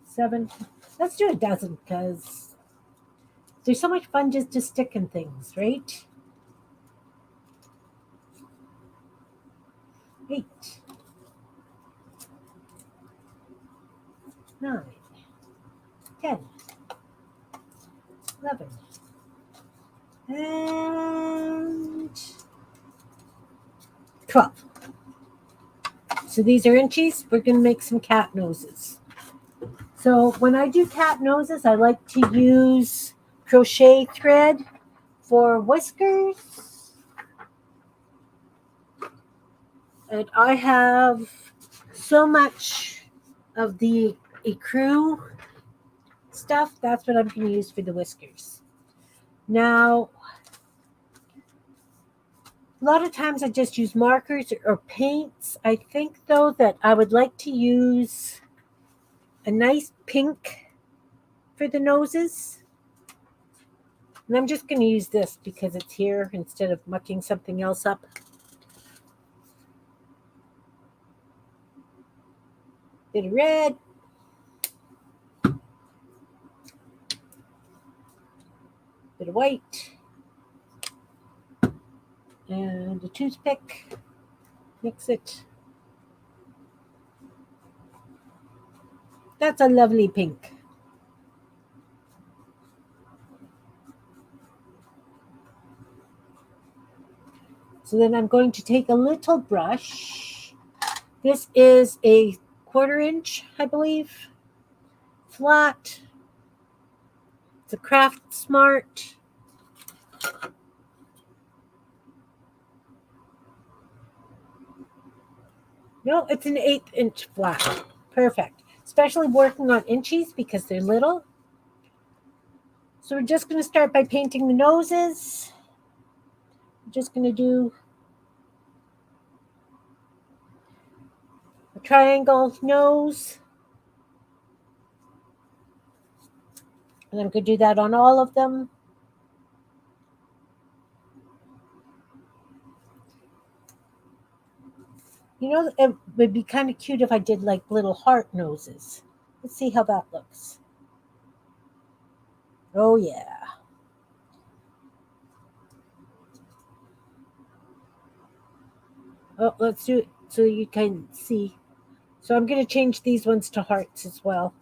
7. Let's do a dozen because there's so much fun just to stick in things, right? 8, 9, 10, 11, and 12. So these are inchies. We're going to make some cat noses. So when I do cat noses, I like to use crochet thread for whiskers. And I have so much of the ecru stuff. That's what I'm going to use for the whiskers. Now, a lot of times I just use markers or paints. I think, though, that I would like to use a nice pink for the noses. And I'm just going to use this because it's here instead of mucking something else up. Bit of red. Bit of white. And a toothpick. Mix it. That's a lovely pink. So then I'm going to take a little brush. This is a 1/4 inch, I believe, flat. It's a Craft Smart. No, it's an 1/8 inch flat. Perfect. Especially working on inchies because they're little. So we're just going to start by painting the noses. I'm just going to do a triangle nose. And I'm going to do that on all of them. You know, it would be kind of cute if I did like little heart noses. Let's see how that looks. Oh, yeah. Oh, let's do it so you can see. So I'm going to change these ones to hearts as well.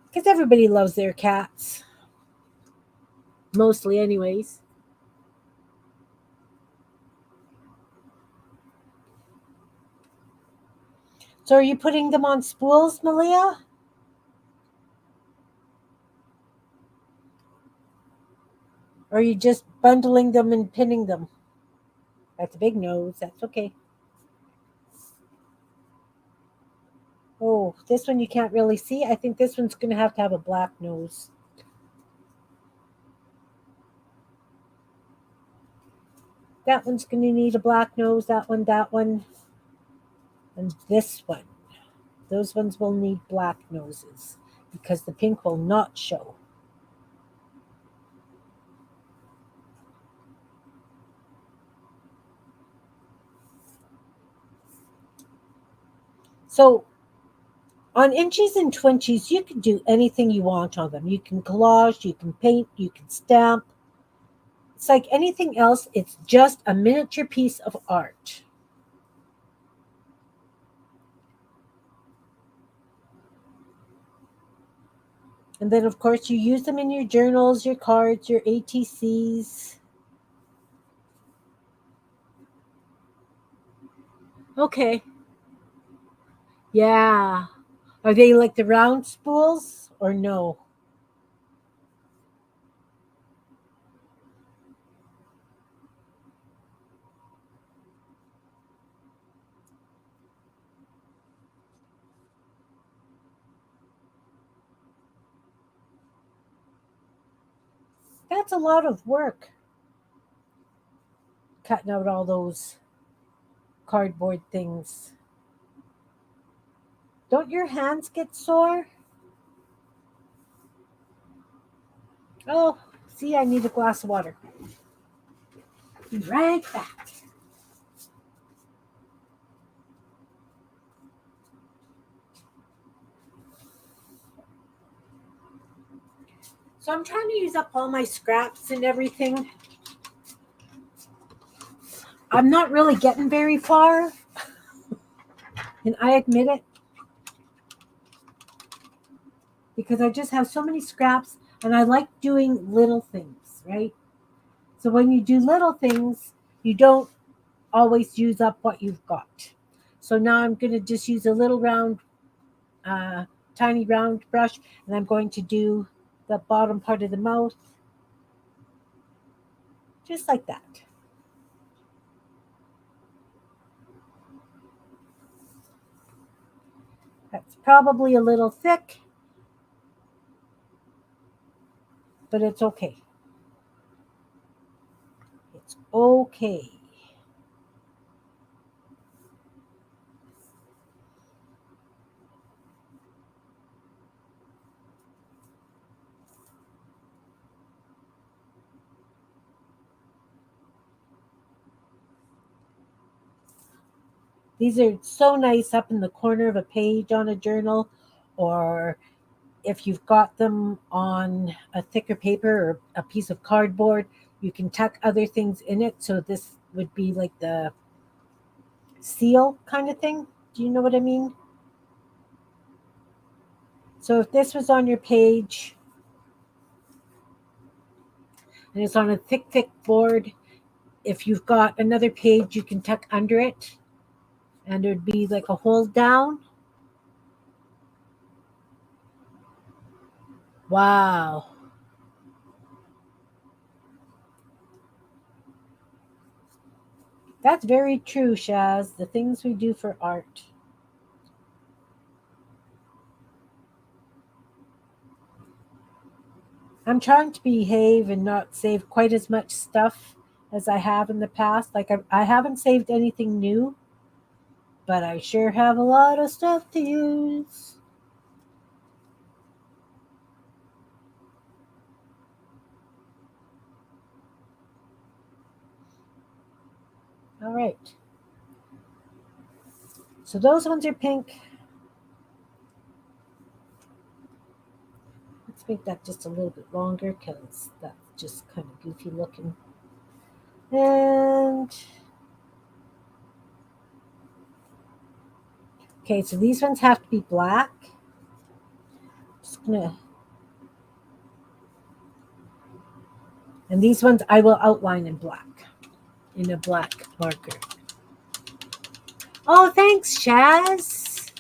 Because everybody loves their cats. Mostly, anyways. So are you putting them on spools, Malia? Or are you just bundling them and pinning them? That's a big nose. That's okay. Oh, this one you can't really see. I think this one's going to have a black nose. That one's going to need a black nose. That one, and this one. Those ones will need black noses because the pink will not show. So on inchies and twinchies, you can do anything you want on them. You can collage, you can paint, you can stamp. It's like anything else. It's just a miniature piece of art. And then, of course, you use them in your journals, your cards, your ATCs. Okay. Yeah. Are they like the round spools or no? That's a lot of work cutting out all those cardboard things. Don't your hands get sore? Oh, see, I need a glass of water. Be right back. So I'm trying to use up all my scraps and everything. I'm not really getting very far, and I admit it, because I just have so many scraps and I like doing little things, right? So when you do little things, you don't always use up what you've got. So now I'm going to just use a little round, uh, tiny round brush, and I'm going to do the bottom part of the mouth, just like that. That's probably a little thick, but it's okay. It's okay. These are so nice up in the corner of a page on a journal, or if you've got them on a thicker paper or a piece of cardboard, you can tuck other things in it. So this would be like the seal kind of thing. Do you know what I mean? So if this was on your page and it's on a thick, thick board, if you've got another page, you can tuck under it and it would be like a hold down. Wow. That's very true, Shaz. The things we do for art. I'm trying to behave and not save quite as much stuff as I have in the past. Like I haven't saved anything new, but I sure have a lot of stuff to use. All right. So those ones are pink. Let's make that just a little bit longer because that's just kind of goofy looking. And okay, so these ones have to be black. Just gonna, and these ones I will outline in black, in a black marker. Oh, thanks, Shaz.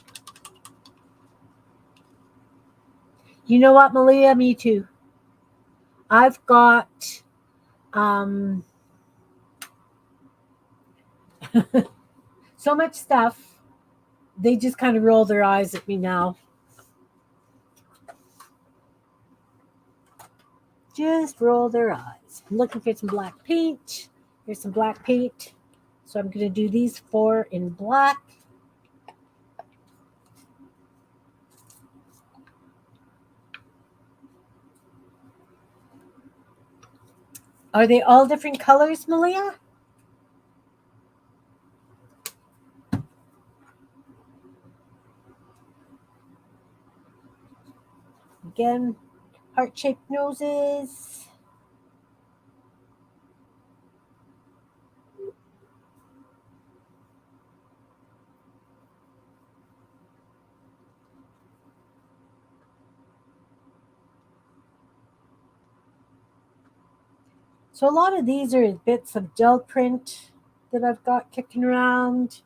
You know what, Malia? Me too. I've got um, so much stuff. They just kind of roll their eyes at me now. Just roll their eyes. I'm looking for some black paint. Here's some black paint. So I'm going to do these four in black. Are they all different colors, Malia? Again, heart-shaped noses. So a lot of these are bits of gel print that I've got kicking around.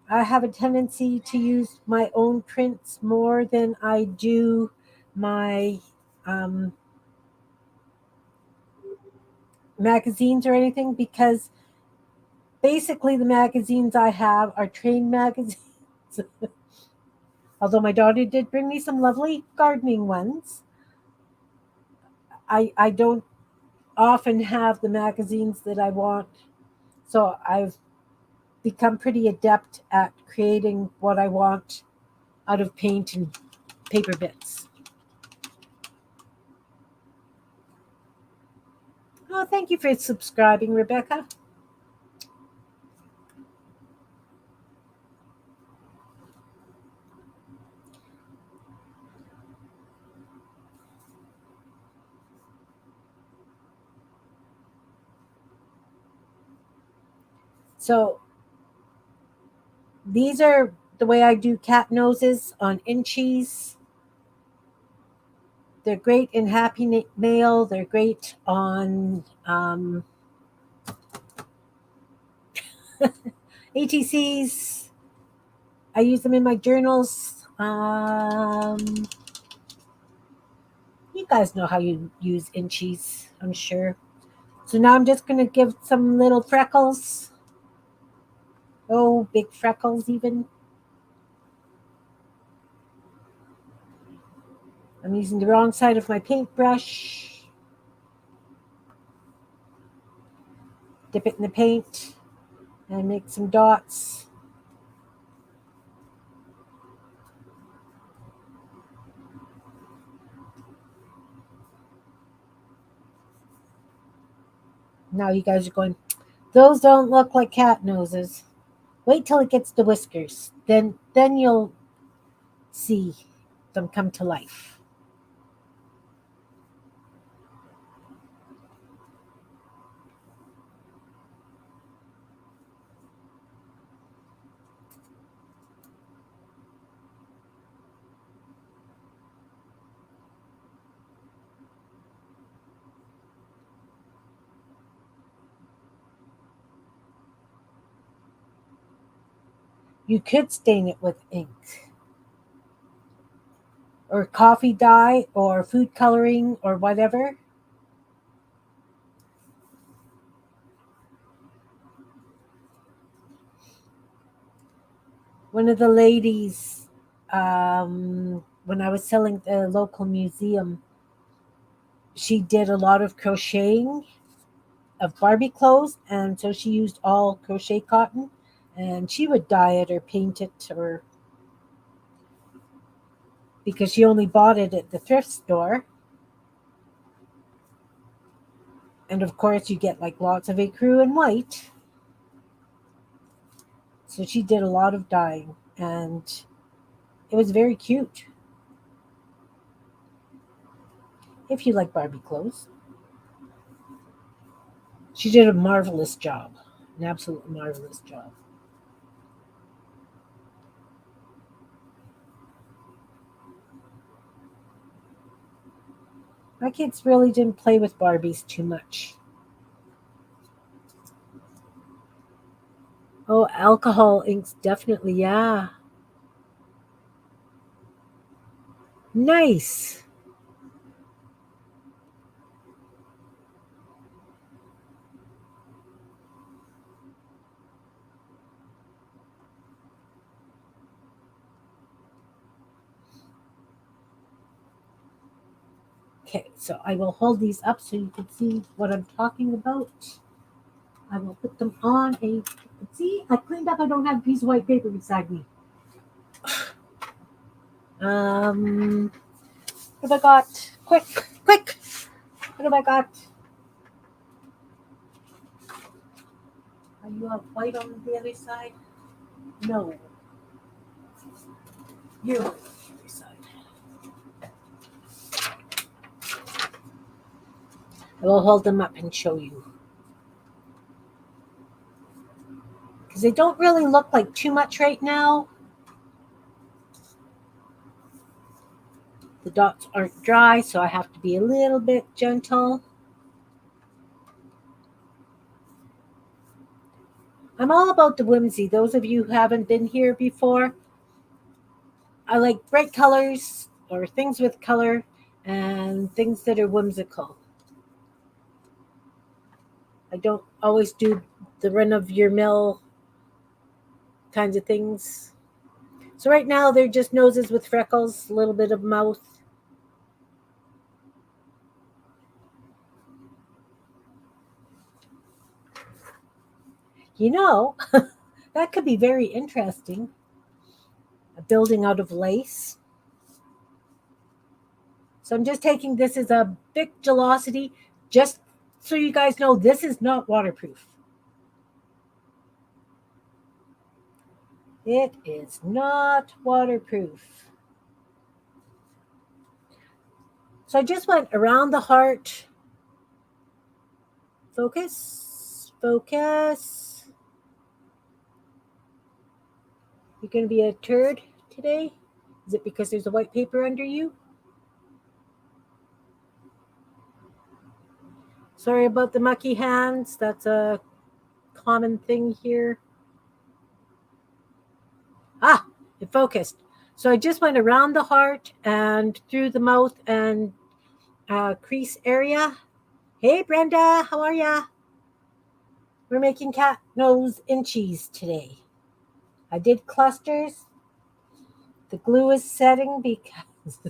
I have a tendency to use my own prints more than I do my um, magazines or anything, because basically the magazines I have are train magazines. Although my daughter did bring me some lovely gardening ones, I don't often have the magazines that I want. So I've become pretty adept at creating what I want out of paint and paper bits. Oh, thank you for subscribing, Rebecca. So these are the way I do cat noses on inchies. They're great in Happy Mail. They're great on ATCs. I use them in my journals. You guys know how you use inchies, I'm sure. So now I'm just going to give some little freckles. Oh, big freckles even. I'm using the wrong side of my paintbrush. Dip it in the paint and make some dots. Now you guys are going, those don't look like cat noses. Wait till it gets the whiskers. Then you'll see them come to life. You could stain it with ink or coffee dye or food coloring or whatever. One of the ladies, when I was selling at the local museum, she did a lot of crocheting of Barbie clothes, and so she used all crochet cotton, and she would dye it or paint it, or because she only bought it at the thrift store. And of course, you get like lots of ecru and white. So she did a lot of dyeing, and it was very cute. If you like Barbie clothes, she did a marvelous job, an absolute marvelous job. My kids really didn't play with Barbies too much. Oh, alcohol inks, definitely, yeah. Nice. Okay, so I will hold these up so you can see what I'm talking about. I will put them on a. See, I cleaned up. I don't have a piece of white paper beside me. Um, what have I got? Quick, quick. What have I got? Are you have white on the other side? No. You're on the other side. I will hold them up and show you. Because they don't really look like too much right now. The dots aren't dry, so I have to be a little bit gentle. I'm all about the whimsy. Those of you who haven't been here before, I like bright colors or things with color and things that are whimsical. I don't always do the run of your mill kinds of things. So right now they're just noses with freckles, a little bit of mouth. You know, That could be very interesting. A building out of lace. So I'm just taking this as a big gelosity, just so you guys know this is not waterproof. It is not waterproof. So I just went around the heart. Focus, focus. You're going to be a turd today? Is it because there's a white paper under you? Sorry about the mucky hands. That's a common thing here. Ah, it focused. So I just went around the heart and through the mouth and crease area. Hey, Brenda, how are ya? We're making cat nose inchies today. I did clusters. The glue is setting because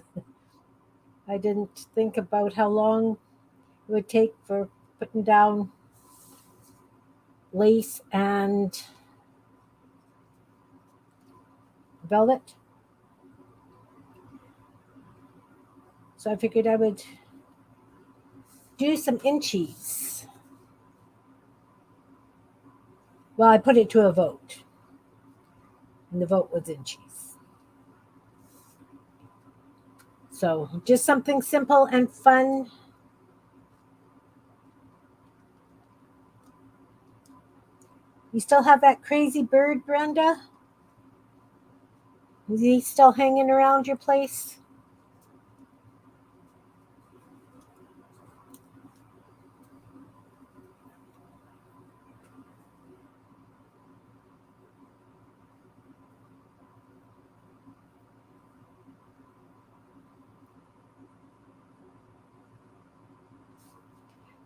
I didn't think about how long it would take for putting down lace and velvet. So I figured I would do some inchies. Well, I put it to a vote, and the vote was inchies. So just something simple and fun. You still have that crazy bird, Brenda? Is he still hanging around your place?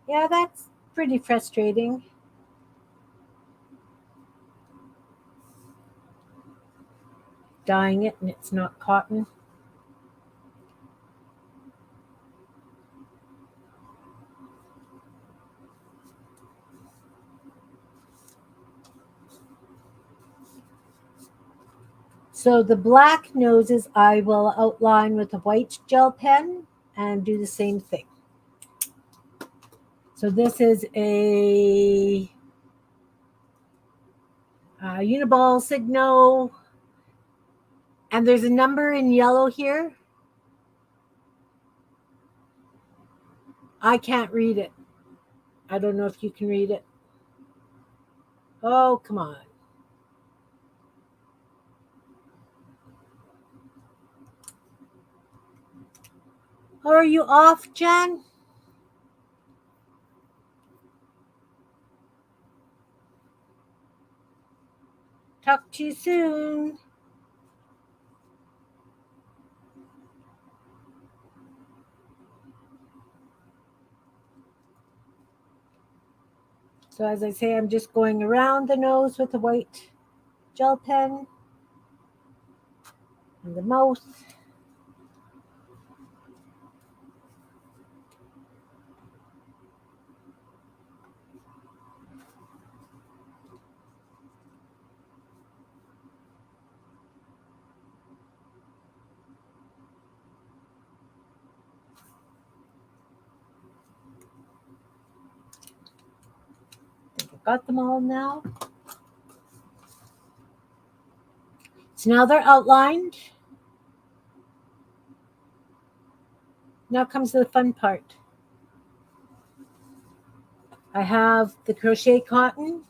Yeah, that's pretty frustrating. Dyeing it and it's not cotton. So the black noses I will outline with a white gel pen and do the same thing. So this is a Uniball Signo, and there's a number in yellow here. I can't read it. I don't know if you can read it. Oh, come on. Oh, are you off, Jen? Talk to you soon. So as I say, I'm just going around the nose with a white gel pen and the mouth. I think I've got them all now. So now they're outlined. Now comes the fun part. I have the crochet cotton.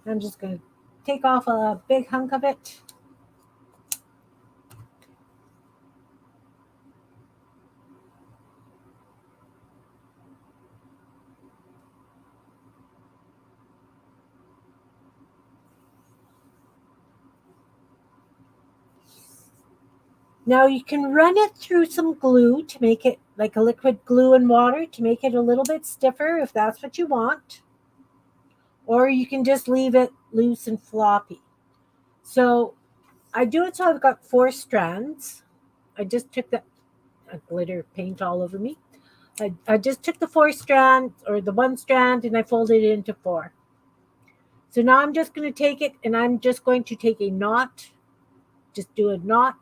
I'm just going to take off a big hunk of it. Now you can run it through some glue to make it like a liquid glue and water to make it a little bit stiffer if that's what you want. Or you can just leave it loose and floppy. So I do it so I've got 4 strands. I just took that glitter paint all over me. I just took the 4 strand or the 1 strand and I folded it into 4. So now I'm just going to take it and I'm just going to take a knot. Just do a knot.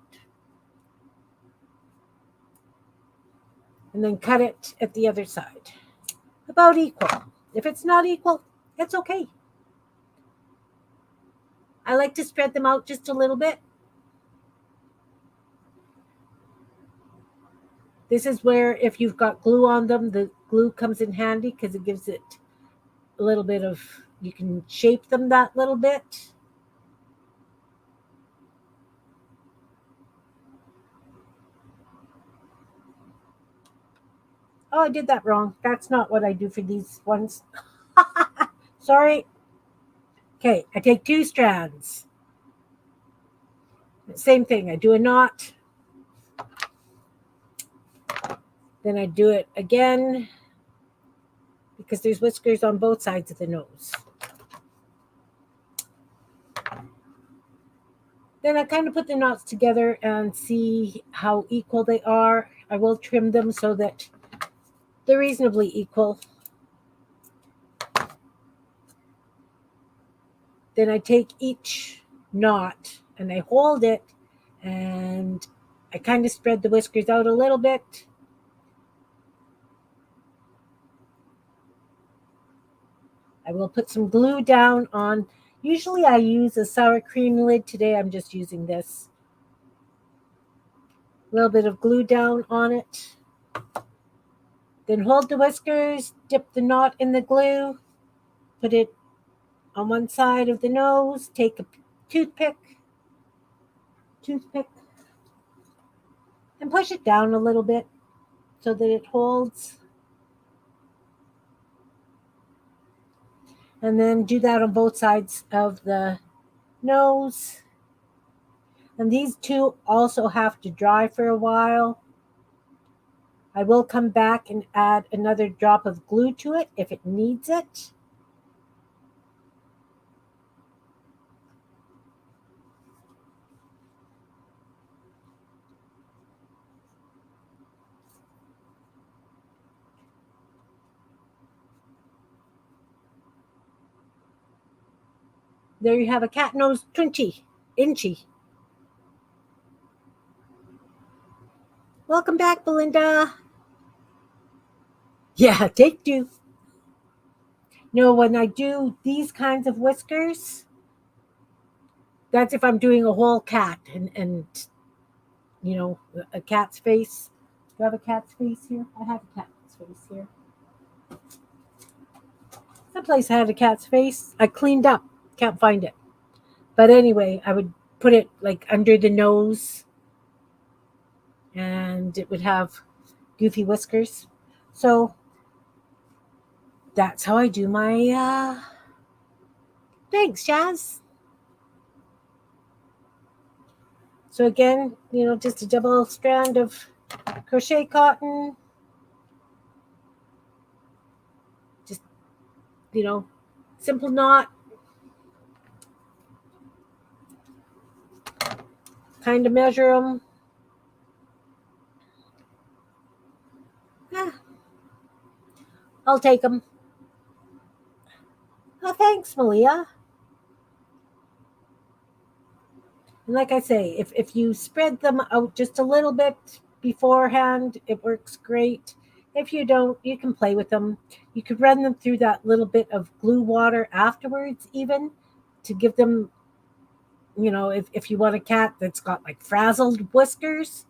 And then cut it at the other side. About equal. If it's not equal, it's okay. I like to spread them out just a little bit. This is where if you've got glue on them, the glue comes in handy because it gives it a little bit of, you can shape them that little bit. Oh, I did that wrong. That's not what I do for these ones. Sorry. Okay, I take 2 strands. Same thing. I do a knot. Then I do it again because there's whiskers on both sides of the nose. Then I kind of put the knots together and see how equal they are. I will trim them so that they're reasonably equal. Then I take each knot and I hold it and I kind of spread the whiskers out a little bit. I will put some glue down on. Usually I use a sour cream lid. Today I'm just using this. A little bit of glue down on it. Then hold the whiskers, dip the knot in the glue, put it on one side of the nose, take a toothpick, and push it down a little bit so that it holds. And then do that on both sides of the nose. And these two also have to dry for a while. I will come back and add another drop of glue to it if it needs it. There you have a cat nose 20 inchy. Welcome back, Belinda. Yeah, take 2. No, when I do these kinds of whiskers, that's if I'm doing a whole cat and you know, a cat's face. Do I have a cat's face here? I have a cat's face here. Someplace I had a cat's face. I cleaned up. Can't find it. But anyway, I would put it like under the nose and it would have goofy whiskers. So that's how I do my thanks, Jazz. So again, you know, just a double strand of crochet cotton. Just, you know, simple knot. Kind of measure them. I'll take them. Oh, thanks, Malia. And like I say, if you spread them out just a little bit beforehand, it works great. If you don't, you can play with them. You could run them through that little bit of glue water afterwards, even to give them, you know, if you want a cat that's got like frazzled whiskers.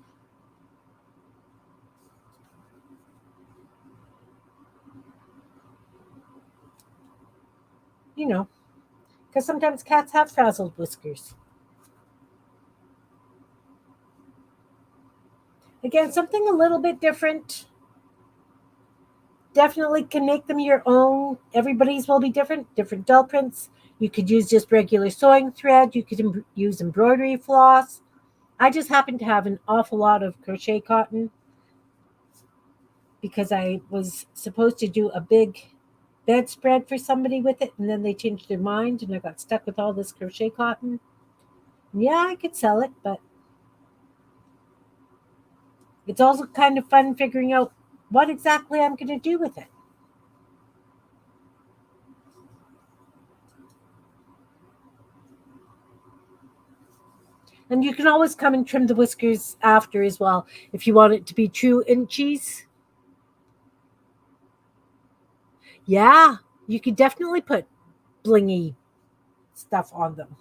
You know, because sometimes cats have frazzled whiskers. Again, something a little bit different. Definitely can make them your own. Everybody's will be different doll prints. You could use just regular sewing thread. You could use embroidery floss. I just happen to have an awful lot of crochet cotton because I was supposed to do a big bedspread for somebody with it, and then they changed their mind, and I got stuck with all this crochet cotton. And yeah, I could sell it, but it's also kind of fun figuring out what exactly I'm going to do with it. And you can always come and trim the whiskers after as well if you want it to be true inchies. Yeah, you could definitely put blingy stuff on them.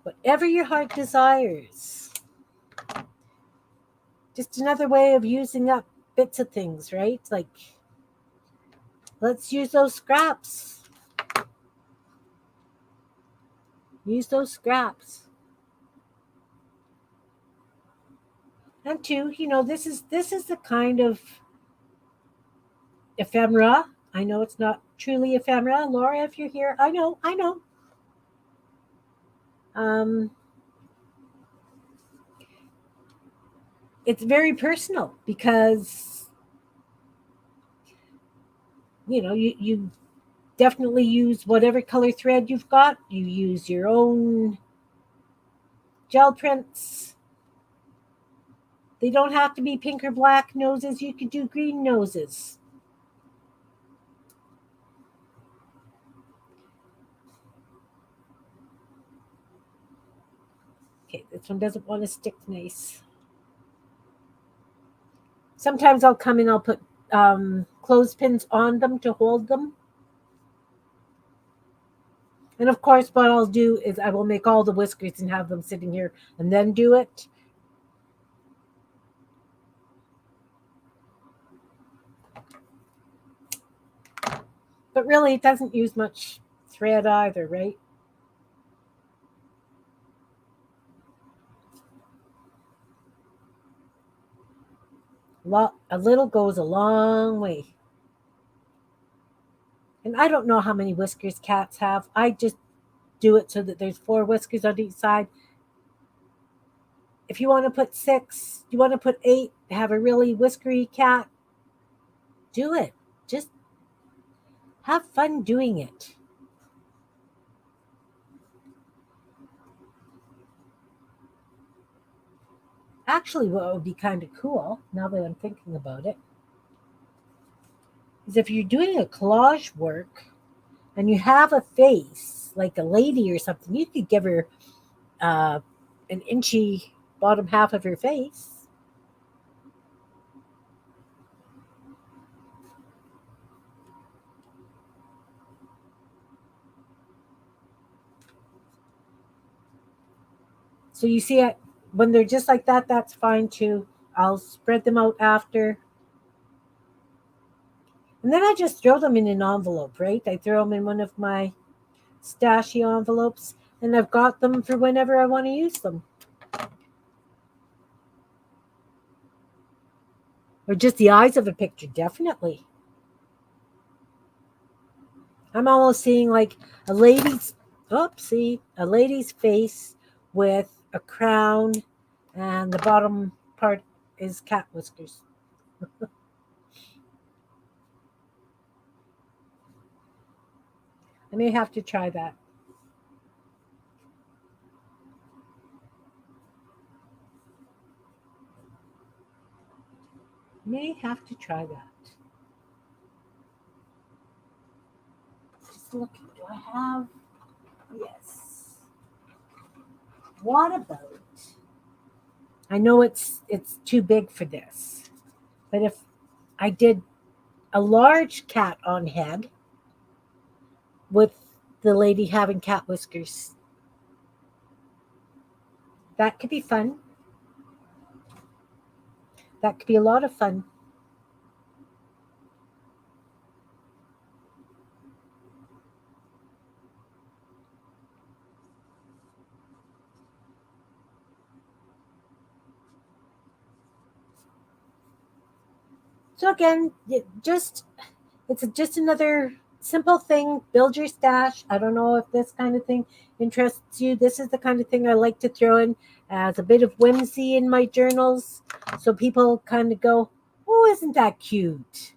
Whatever your heart desires. Just another way of using up bits of things, right? Like, let's use those scraps. Use those scraps. And two, this is the kind of ephemera. I know it's not truly ephemera. Laura, if you're here, I know. Um, it's very personal because you definitely use whatever color thread you've got. You use your own gel prints. They don't have to be pink or black noses. You could do green noses. Okay, this one doesn't want to stick nice. Sometimes I'll come and I'll put clothespins on them to hold them. And of course, what I'll do is I will make all the whiskers and have them sitting here and then do it. But really, it doesn't use much thread either, right? A little goes a long way. And I don't know how many whiskers cats have. I just do it so that there's 4 whiskers on each side. If you want to put 6, you want to put 8, have a really whiskery cat, do it. Just have fun doing it. Actually, what would be kind of cool, now that I'm thinking about it, is if you're doing a collage work and you have a face, like a lady or something, you could give her uh, an inchy bottom half of her face. So you see it when they're just like that, that's fine too. I'll spread them out after. And then I just throw them in an envelope, right? I throw them in one of my stashy envelopes, and I've got them for whenever I want to use them. Or just the eyes of a picture, definitely. I'm almost seeing like a lady's, a lady's face with a crown, and the bottom part is cat whiskers. I may have to try that. May have to try that. Just looking. Do I have? Yes. What about? I know it's too big for this, but if I did a large cat on head with the lady having cat whiskers, that could be fun. That could be a lot of fun. So again, it's just another simple thing. Build your stash. I don't know if this kind of thing interests you. This is the kind of thing I like to throw in as a bit of whimsy in my journals, so people kind of go, "Oh, isn't that cute?"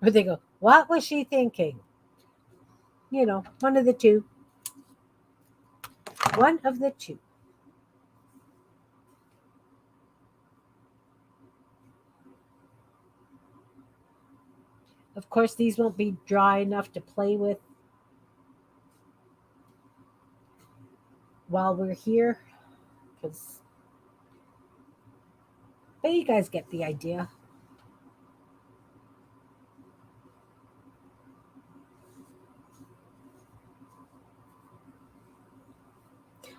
Or they go, "What was she thinking?" One of the two. One of the two. Of course, these won't be dry enough to play with while we're here, because but you guys get the idea.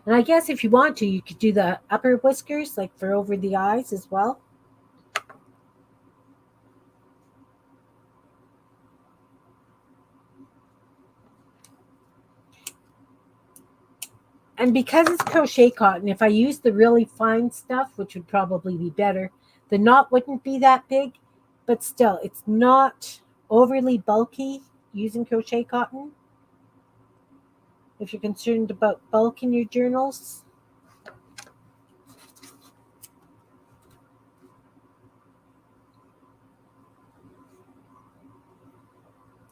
And I guess if you want to, you could do the upper whiskers, like for over the eyes as well. And because it's crochet cotton, if I use the really fine stuff, which would probably be better, the knot wouldn't be that big, but still, it's not overly bulky using crochet cotton. If you're concerned about bulk in your journals,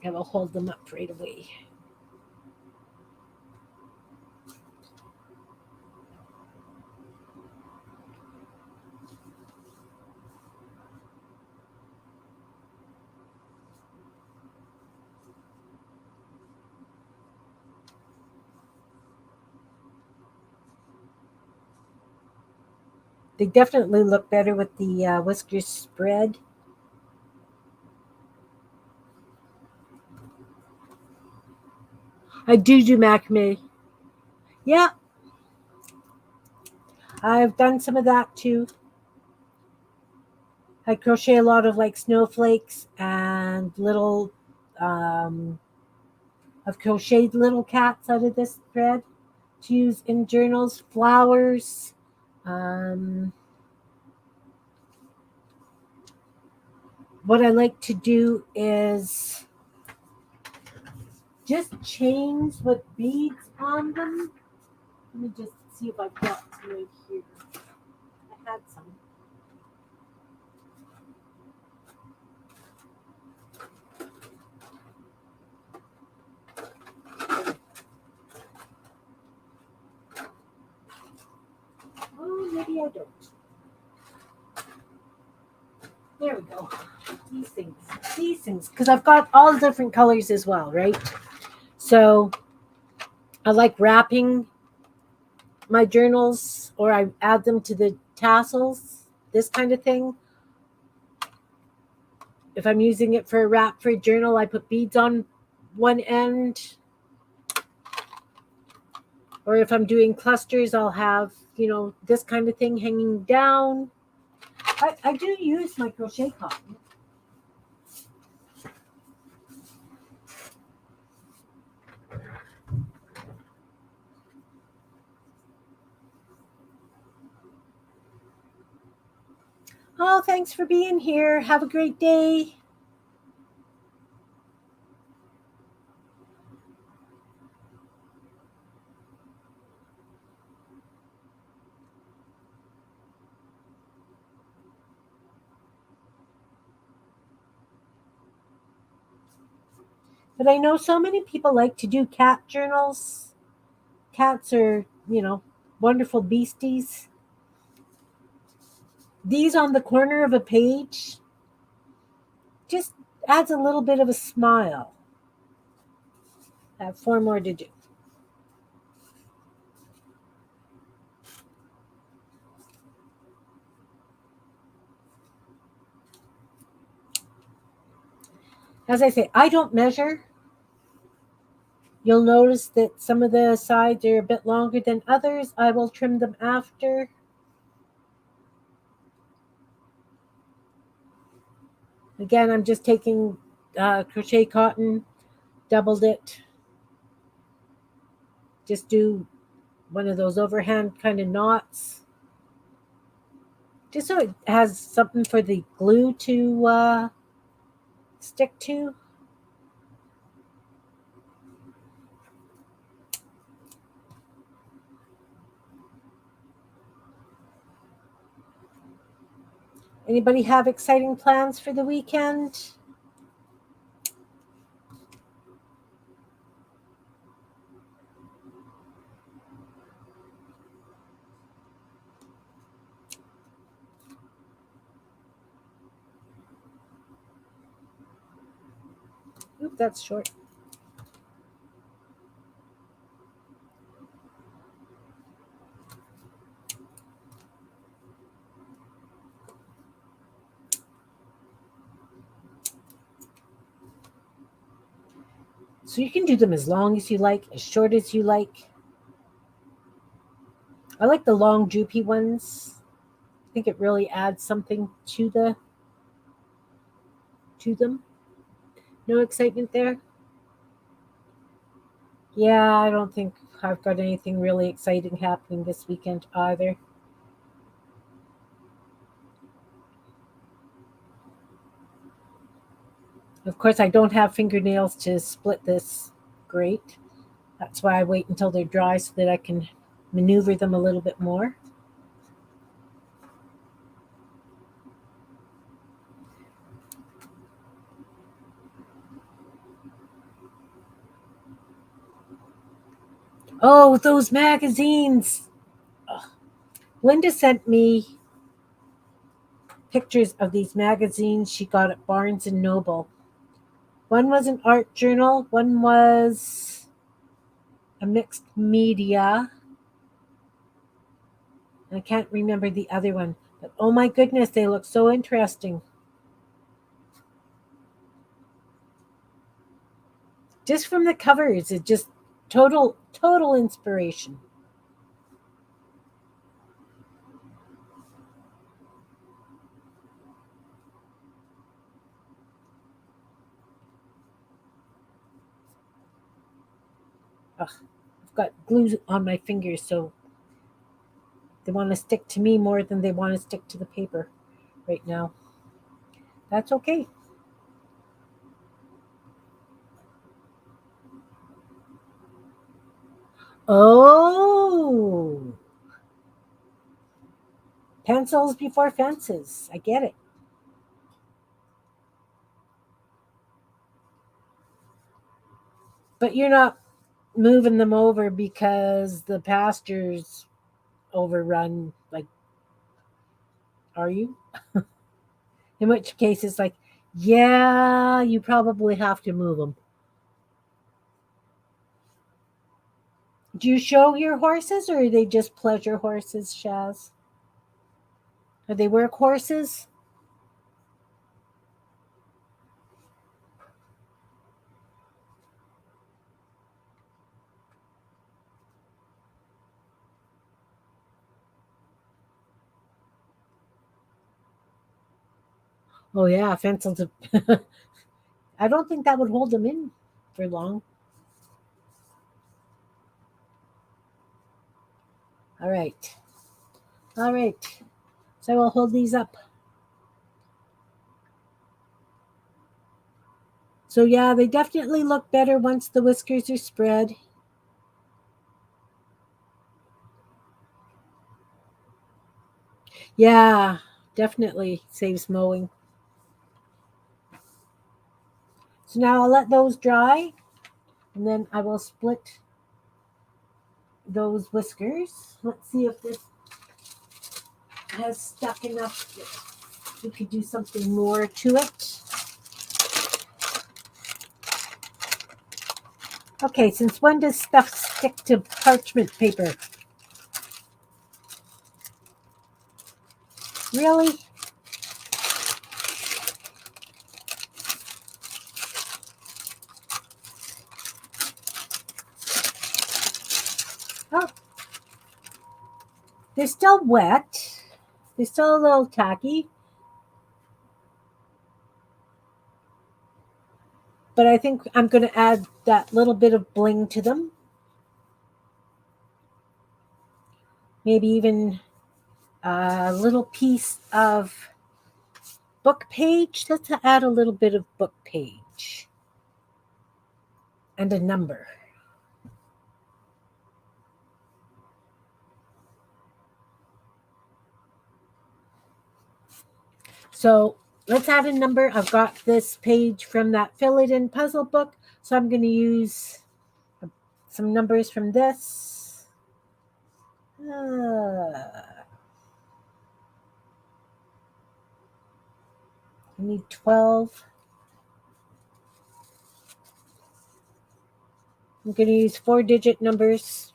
I will hold them up right away. They definitely look better with the whiskers spread. I do macrame. Yeah, I've done some of that too. I crochet a lot of like snowflakes and little. Um, I've crocheted little cats out of this thread to use in journals, flowers. Um, what I like to do is just chains with beads on them. Let me just see if I've got some right here. I had some. Oh, maybe I don't. There we go. These things. These things. Because I've got all the different colors as well, right? So I like wrapping my journals or I add them to the tassels, this kind of thing. If I'm using it for a wrap for a journal, I put beads on one end. Or if I'm doing clusters, I'll have, this kind of thing hanging down. I do use my crochet cotton. Oh, thanks for being here. Have a great day. But I know so many people like to do cat journals. Cats are, wonderful beasties. These on the corner of a page just adds a little bit of a smile. I have 4 more to do. As I say, I don't measure. You'll notice that some of the sides are a bit longer than others. I will trim them after. Again, I'm just taking crochet cotton, doubled it. Just do one of those overhand kind of knots. Just so it has something for the glue to stick to. Anybody have exciting plans for the weekend? that's short. So you can do them as long as you like, as short as you like. I like the long droopy ones. I think it really adds something to them. No excitement there. Yeah, I don't think I've got anything really exciting happening this weekend either. Of course, I don't have fingernails to split this grate. That's why I wait until they're dry so that I can maneuver them a little bit more. Oh, those magazines! Ugh. Linda sent me pictures of these magazines she got at Barnes and Noble. One was an art journal, one was a mixed media. I can't remember the other one, but oh my goodness, they look so interesting. Just from the covers, it just total inspiration. Ugh, I've got glue on my fingers, so they want to stick to me more than they want to stick to the paper right now. That's okay. Oh, pencils before fences. I get it. But you're not moving them over because the pasture's overrun. Like, are you? In which case, it's like, yeah, you probably have to move them. Do you show your horses, or are they just pleasure horses, Shaz? Are they work horses? Oh yeah, fences. I don't think that would hold them in for long. All right, all right. So I will hold these up. So yeah, they definitely look better once the whiskers are spread. Yeah, definitely saves mowing. So now I'll let those dry, and then I will split those whiskers. Let's see if this has stuck enough that we could do something more to it. Okay, since when does stuff stick to parchment paper? Really? Oh, they're still wet. They're still a little tacky, but I think I'm going to add that little bit of bling to them. Maybe even a little piece of book page. Let's add a little bit of book page and a number. So let's add a number. I've got this page from that Fill It In puzzle book. So I'm going to use some numbers from this. I need 12. I'm going to use 4-digit numbers.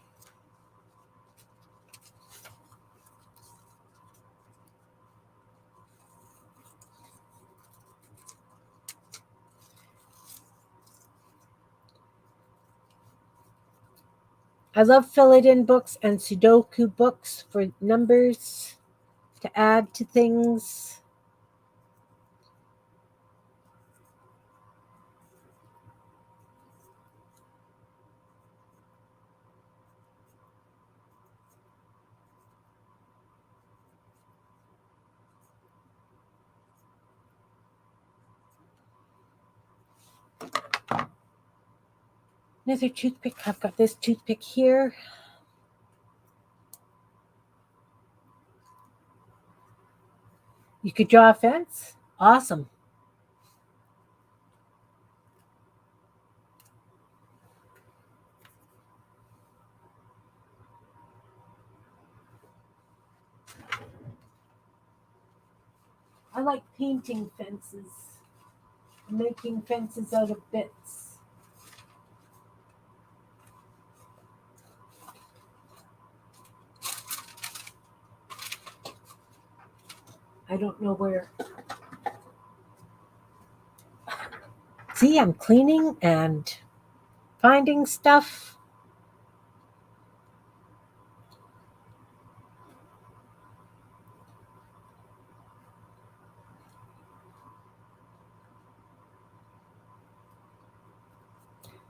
I love fill-it-in books and Sudoku books for numbers to add to things. Another toothpick. I've got this toothpick here. You could draw a fence. Awesome. I like painting fences, making fences out of bits. I don't know where. See, I'm cleaning and finding stuff.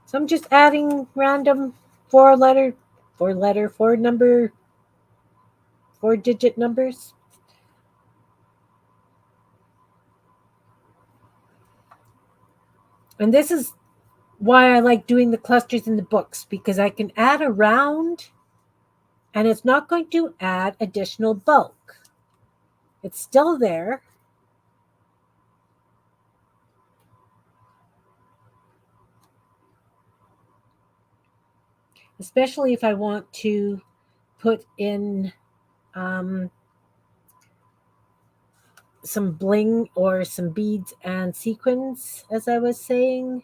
So I'm just adding random four number, 4-digit numbers. And this is why I like doing the clusters in the books, because I can add around and it's not going to add additional bulk. It's still there. Especially if I want to put in some bling or some beads and sequins, as I was saying.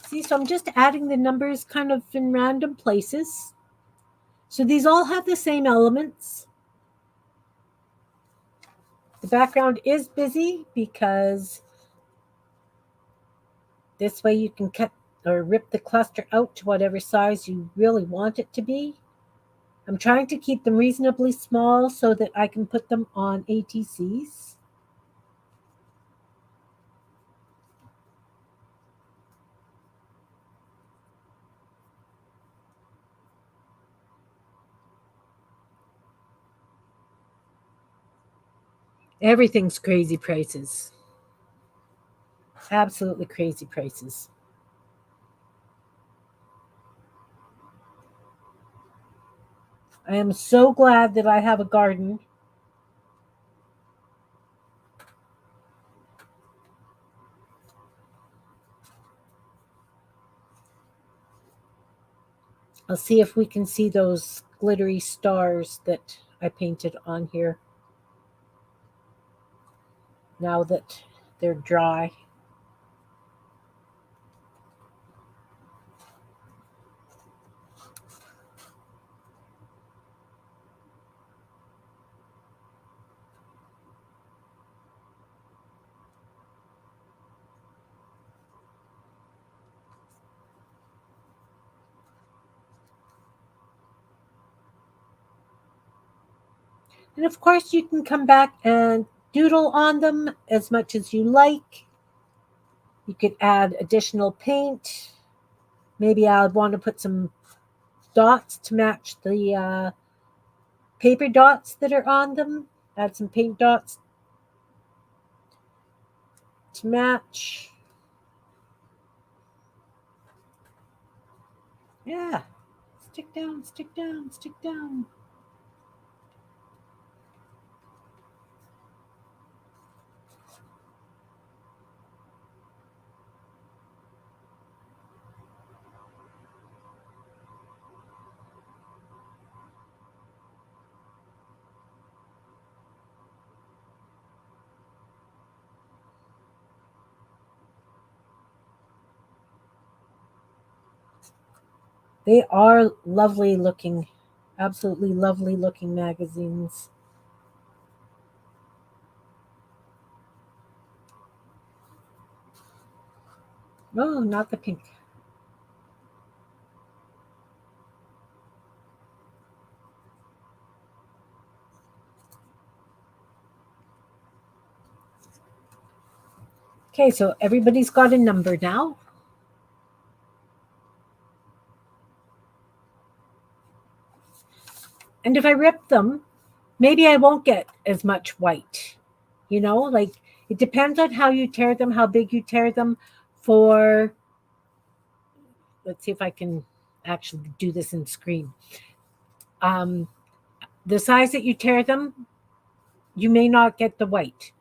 See, so I'm just adding the numbers kind of in random places. So these all have the same elements. The background is busy because this way you can cut or rip the cluster out to whatever size you really want it to be. I'm trying to keep them reasonably small so that I can put them on ATCs. Everything's crazy prices. Absolutely crazy prices. I am so glad that I have a garden. I'll see if we can see those glittery stars that I painted on here now that they're dry. And of course, you can come back and doodle on them as much as you like. You could add additional paint. Maybe I'd want to put some dots to match the paper dots that are on them. Add some paint dots to match. Yeah. Stick down, stick down, stick down. They are lovely looking, absolutely lovely looking magazines. Oh, not the pink. Okay, so everybody's got a number now. And if I rip them, maybe I won't get as much white. Like it depends on how you tear them, how big you tear them for. Let's see if I can actually do this in screen. Um, the size that you tear them, you may not get the white.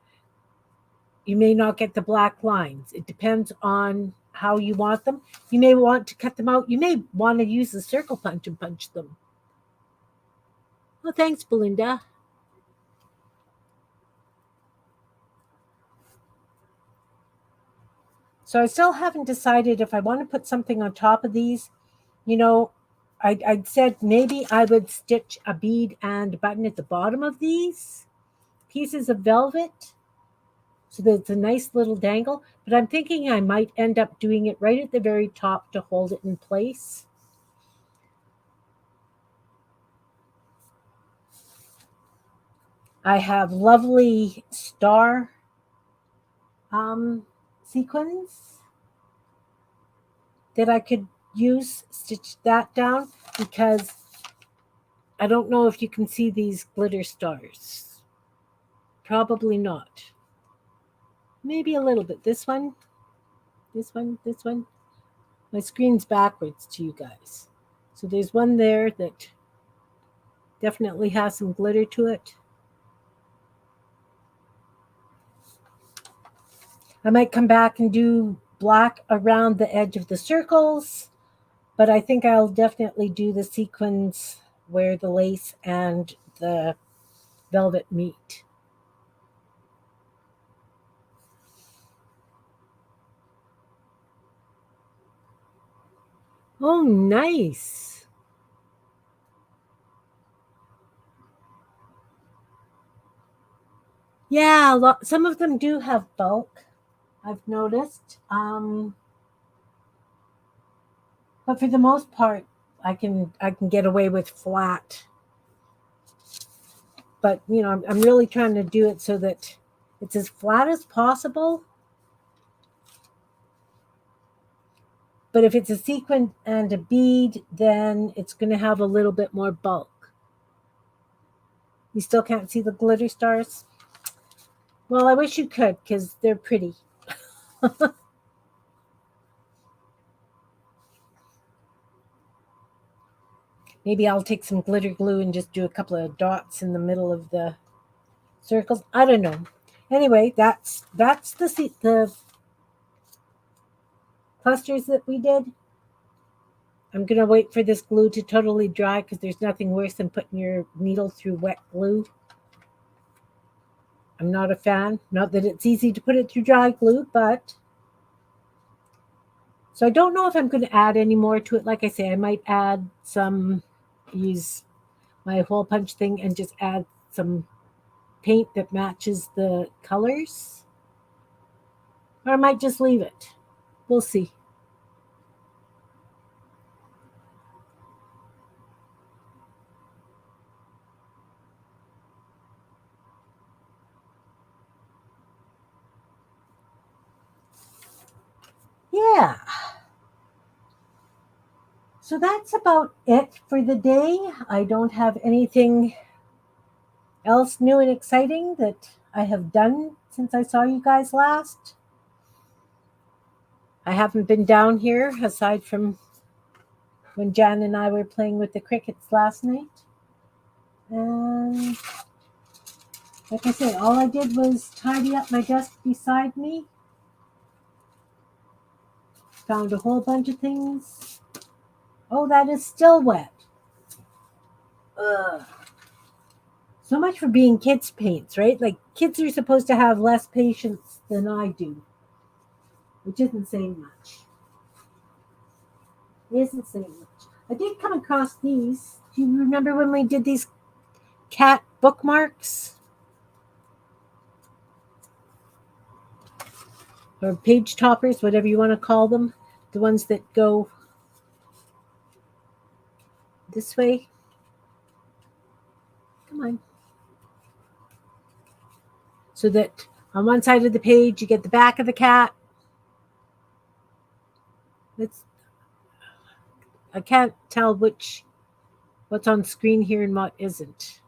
You may not get the black lines. It depends on how you want them. You may want to cut them out. You may want to use the circle punch and punch them. Well, thanks, Belinda. So I still haven't decided if I want to put something on top of these. You know, I'd said maybe I would stitch a bead and button at the bottom of these pieces of velvet so that it's a nice little dangle. But I'm thinking I might end up doing it right at the very top to hold it in place. I have lovely star um, sequins that I could use, stitch that down because I don't know if you can see these glitter stars. Probably not. Maybe a little bit. This one, this one, this one. My screen's backwards to you guys. So there's one there that definitely has some glitter to it. I might come back and do black around the edge of the circles, but I think I'll definitely do the sequins where the lace and the velvet meet. Oh, nice. Yeah, some of them do have bulk, I've noticed. But for the most part, I can get away with flat. But I'm really trying to do it so that it's as flat as possible. But if it's a sequin and a bead, then it's going to have a little bit more bulk. You still can't see the glitter stars? Well, I wish you could because they're pretty. Maybe I'll take some glitter glue and just do a couple of dots in the middle of the circles. I don't know. Anyway, that's the clusters that we did. I'm gonna wait for this glue to totally dry because there's nothing worse than putting your needle through wet glue. I'm not a fan. Not that it's easy to put it through dry glue, but so I don't know if I'm going to add any more to it. Like I say, I might add some, use my hole punch thing and just add some paint that matches the colors. Or I might just leave it. We'll see. Yeah. So that's about it for the day. I don't have anything else new and exciting that I have done since I saw you guys last. I haven't been down here aside from when Jan and I were playing with the crickets last night. And like I said, all I did was tidy up my desk beside me. Found a whole bunch of things. Oh, that is still wet. Ugh. So much for being kids' paints, right? Like kids are supposed to have less patience than I do, which isn't saying much. It isn't saying much. I did come across these. Do you remember when we did these cat bookmarks? Or page toppers, whatever you want to call them. The ones that go this way. Come on. So that on one side of the page you get the back of the cat. I can't tell what's on screen here and what isn't.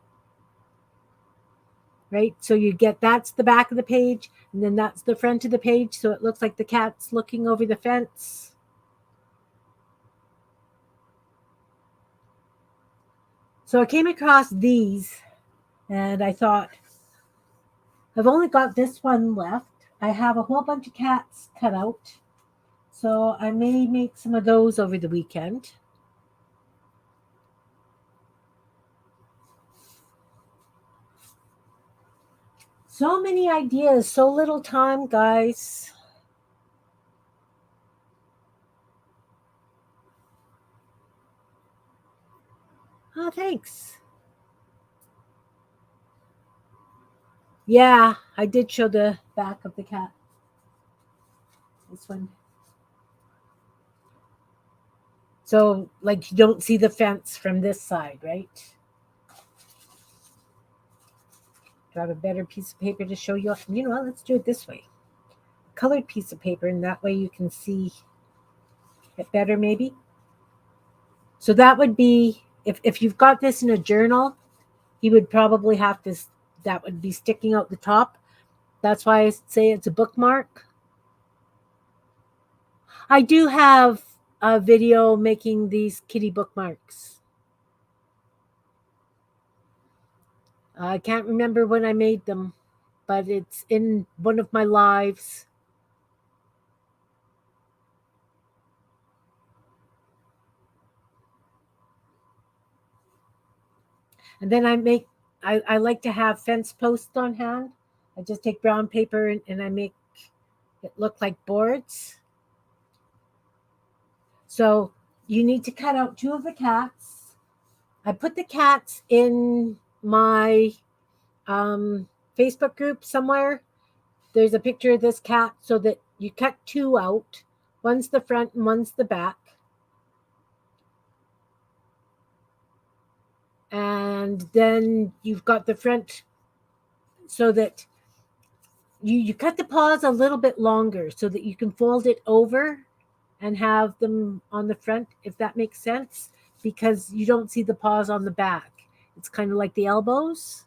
Right? So you get that's the back of the page, and then that's the front of the page, so it looks like the cat's looking over the fence. So I came across these, and I thought, I've only got this one left. I have a whole bunch of cats cut out, so I may make some of those over the weekend. So many ideas, so little time, guys. Oh, thanks. Yeah, I did show the back of the cat. This one. So, like, you don't see the fence from this side, right? Do I have a better piece of paper to show you? You know what? Let's do it this way. Colored piece of paper, and that way you can see it better, maybe. So that would be, if you've got this in a journal, you would probably have this, that would be sticking out the top. That's why I say it's a bookmark. I do have a video making these kitty bookmarks. I can't remember when I made them, but it's in one of my lives. And then I like to have fence posts on hand. I just take brown paper and I make it look like boards. So you need to cut out 2 of the cats. I put the cats in my Facebook group somewhere. There's a picture of this cat, so that you cut 2 out. One's the front and one's the back. And then you've got the front, so that you cut the paws a little bit longer so that you can fold it over and have them on the front, if that makes sense, because you don't see the paws on the back. It's kind of like the elbows.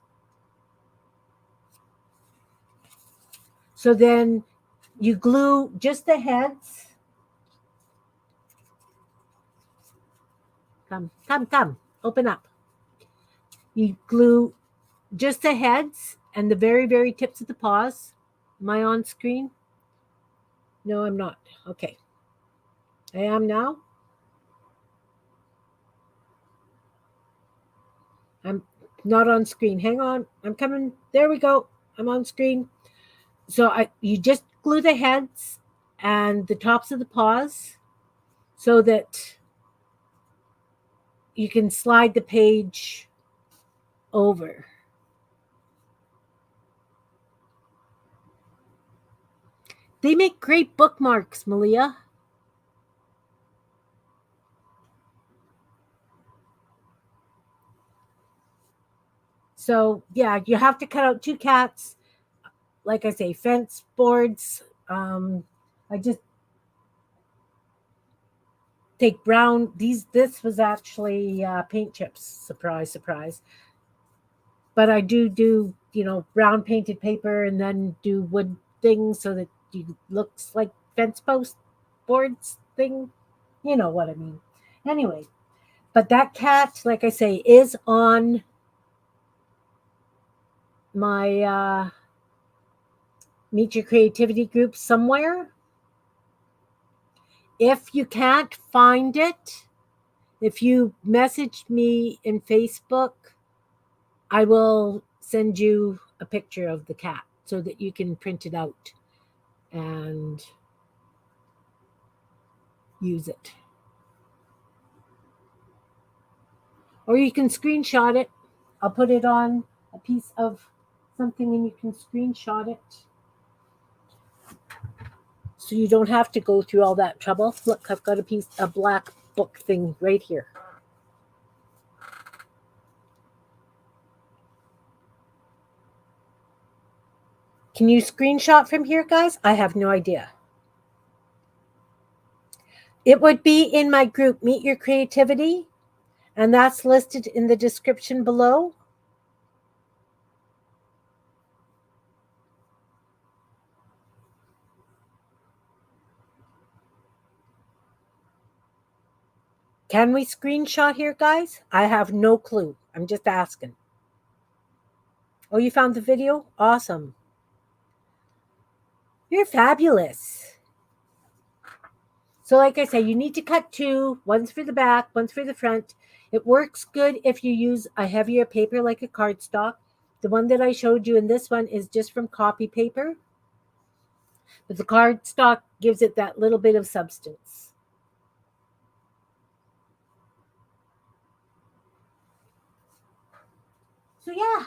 So then you glue just the heads. Come, open up. You glue just the heads and the very, very tips of the paws. Am I on screen? No, I'm not. Okay. I am now. I'm not on screen. Hang on. I'm coming. There we go. I'm on screen. So you just glue the heads and the tops of the paws so that you can slide the page over. They make great bookmarks, Malia. So yeah, you have to cut out 2 cats. Like I say, fence boards. I just take brown. This was actually paint chips. Surprise, surprise. But I do brown painted paper and then do wood things so that it looks like fence post boards thing. You know what I mean. Anyway, but that cat, like I say, is on my Meet Your Creativity group somewhere. If you can't find it, if you message me in Facebook, I will send you a picture of the cat so that you can print it out and use it. Or you can screenshot it. I'll put it on a piece of something and you can screenshot it. So you don't have to go through all that trouble. Look, I've got a black book thing right here. Can you screenshot from here, guys? I have no idea. It would be in my group, Meet Your Creativity, and that's listed in the description below. Can we screenshot here, guys? I have no clue. I'm just asking. Oh, you found the video? Awesome. You're fabulous. So like I say, you need to cut two. One's for the back, one's for the front. It works good if you use a heavier paper like a cardstock. The one that I showed you in this one is just from copy paper. But the cardstock gives it that little bit of substance. So yeah.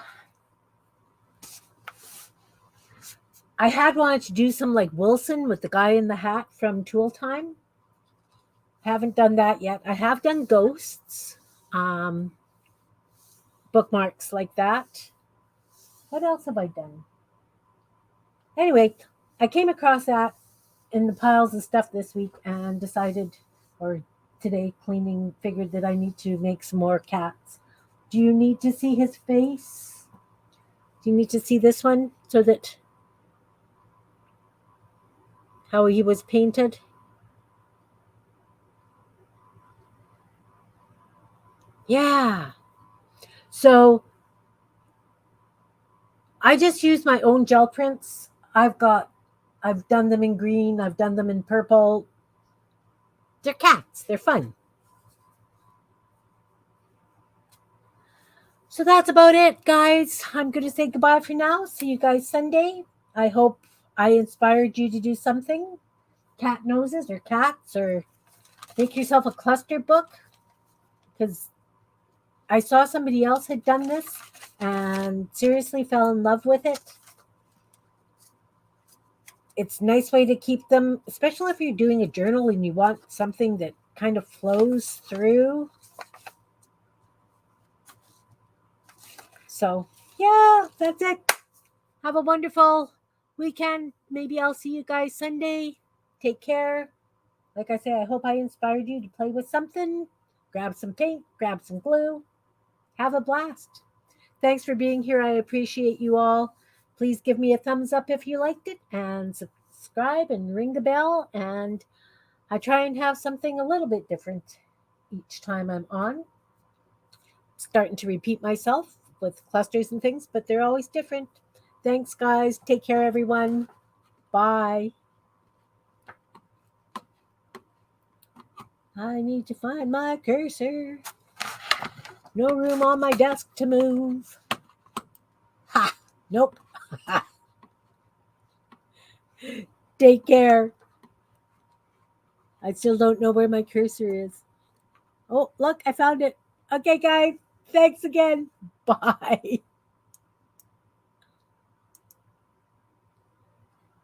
I had wanted to do some like Wilson with the guy in the hat from Tool Time. Haven't done that yet. I have done ghosts, bookmarks like that. What else have I done? Anyway, I came across that in the piles of stuff this week and decided, or today cleaning, figured that I need to make some more cats. Do you need to see his face? Do you need to see this one so that how he was painted? Yeah. So I just use my own gel prints. I've done them in green, I've done them in purple. They're cats, they're fun. So that's about it, guys. I'm going to say goodbye for now. See you guys Sunday. I hope I inspired you to do something. Cat noses or cats, or make yourself a cluster book, because I saw somebody else had done this and seriously fell in love with it. It's a nice way to keep them, especially if you're doing a journal and you want something that kind of flows through. So, yeah, that's it. Have a wonderful weekend. Maybe I'll see you guys Sunday. Take care. Like I say, I hope I inspired you to play with something. Grab some paint, grab some glue. Have a blast. Thanks for being here. I appreciate you all. Please give me a thumbs up if you liked it, and subscribe and ring the bell. And I try and have something a little bit different each time I'm on. Starting to repeat myself with clusters and things, but they're always different. Thanks, guys. Take care, everyone. Bye. I need to find my cursor. No room on my desk to move. Ha! Nope. Take care. I still don't know where my cursor is. Oh, look, I found it. Okay, guys. Thanks again. Bye.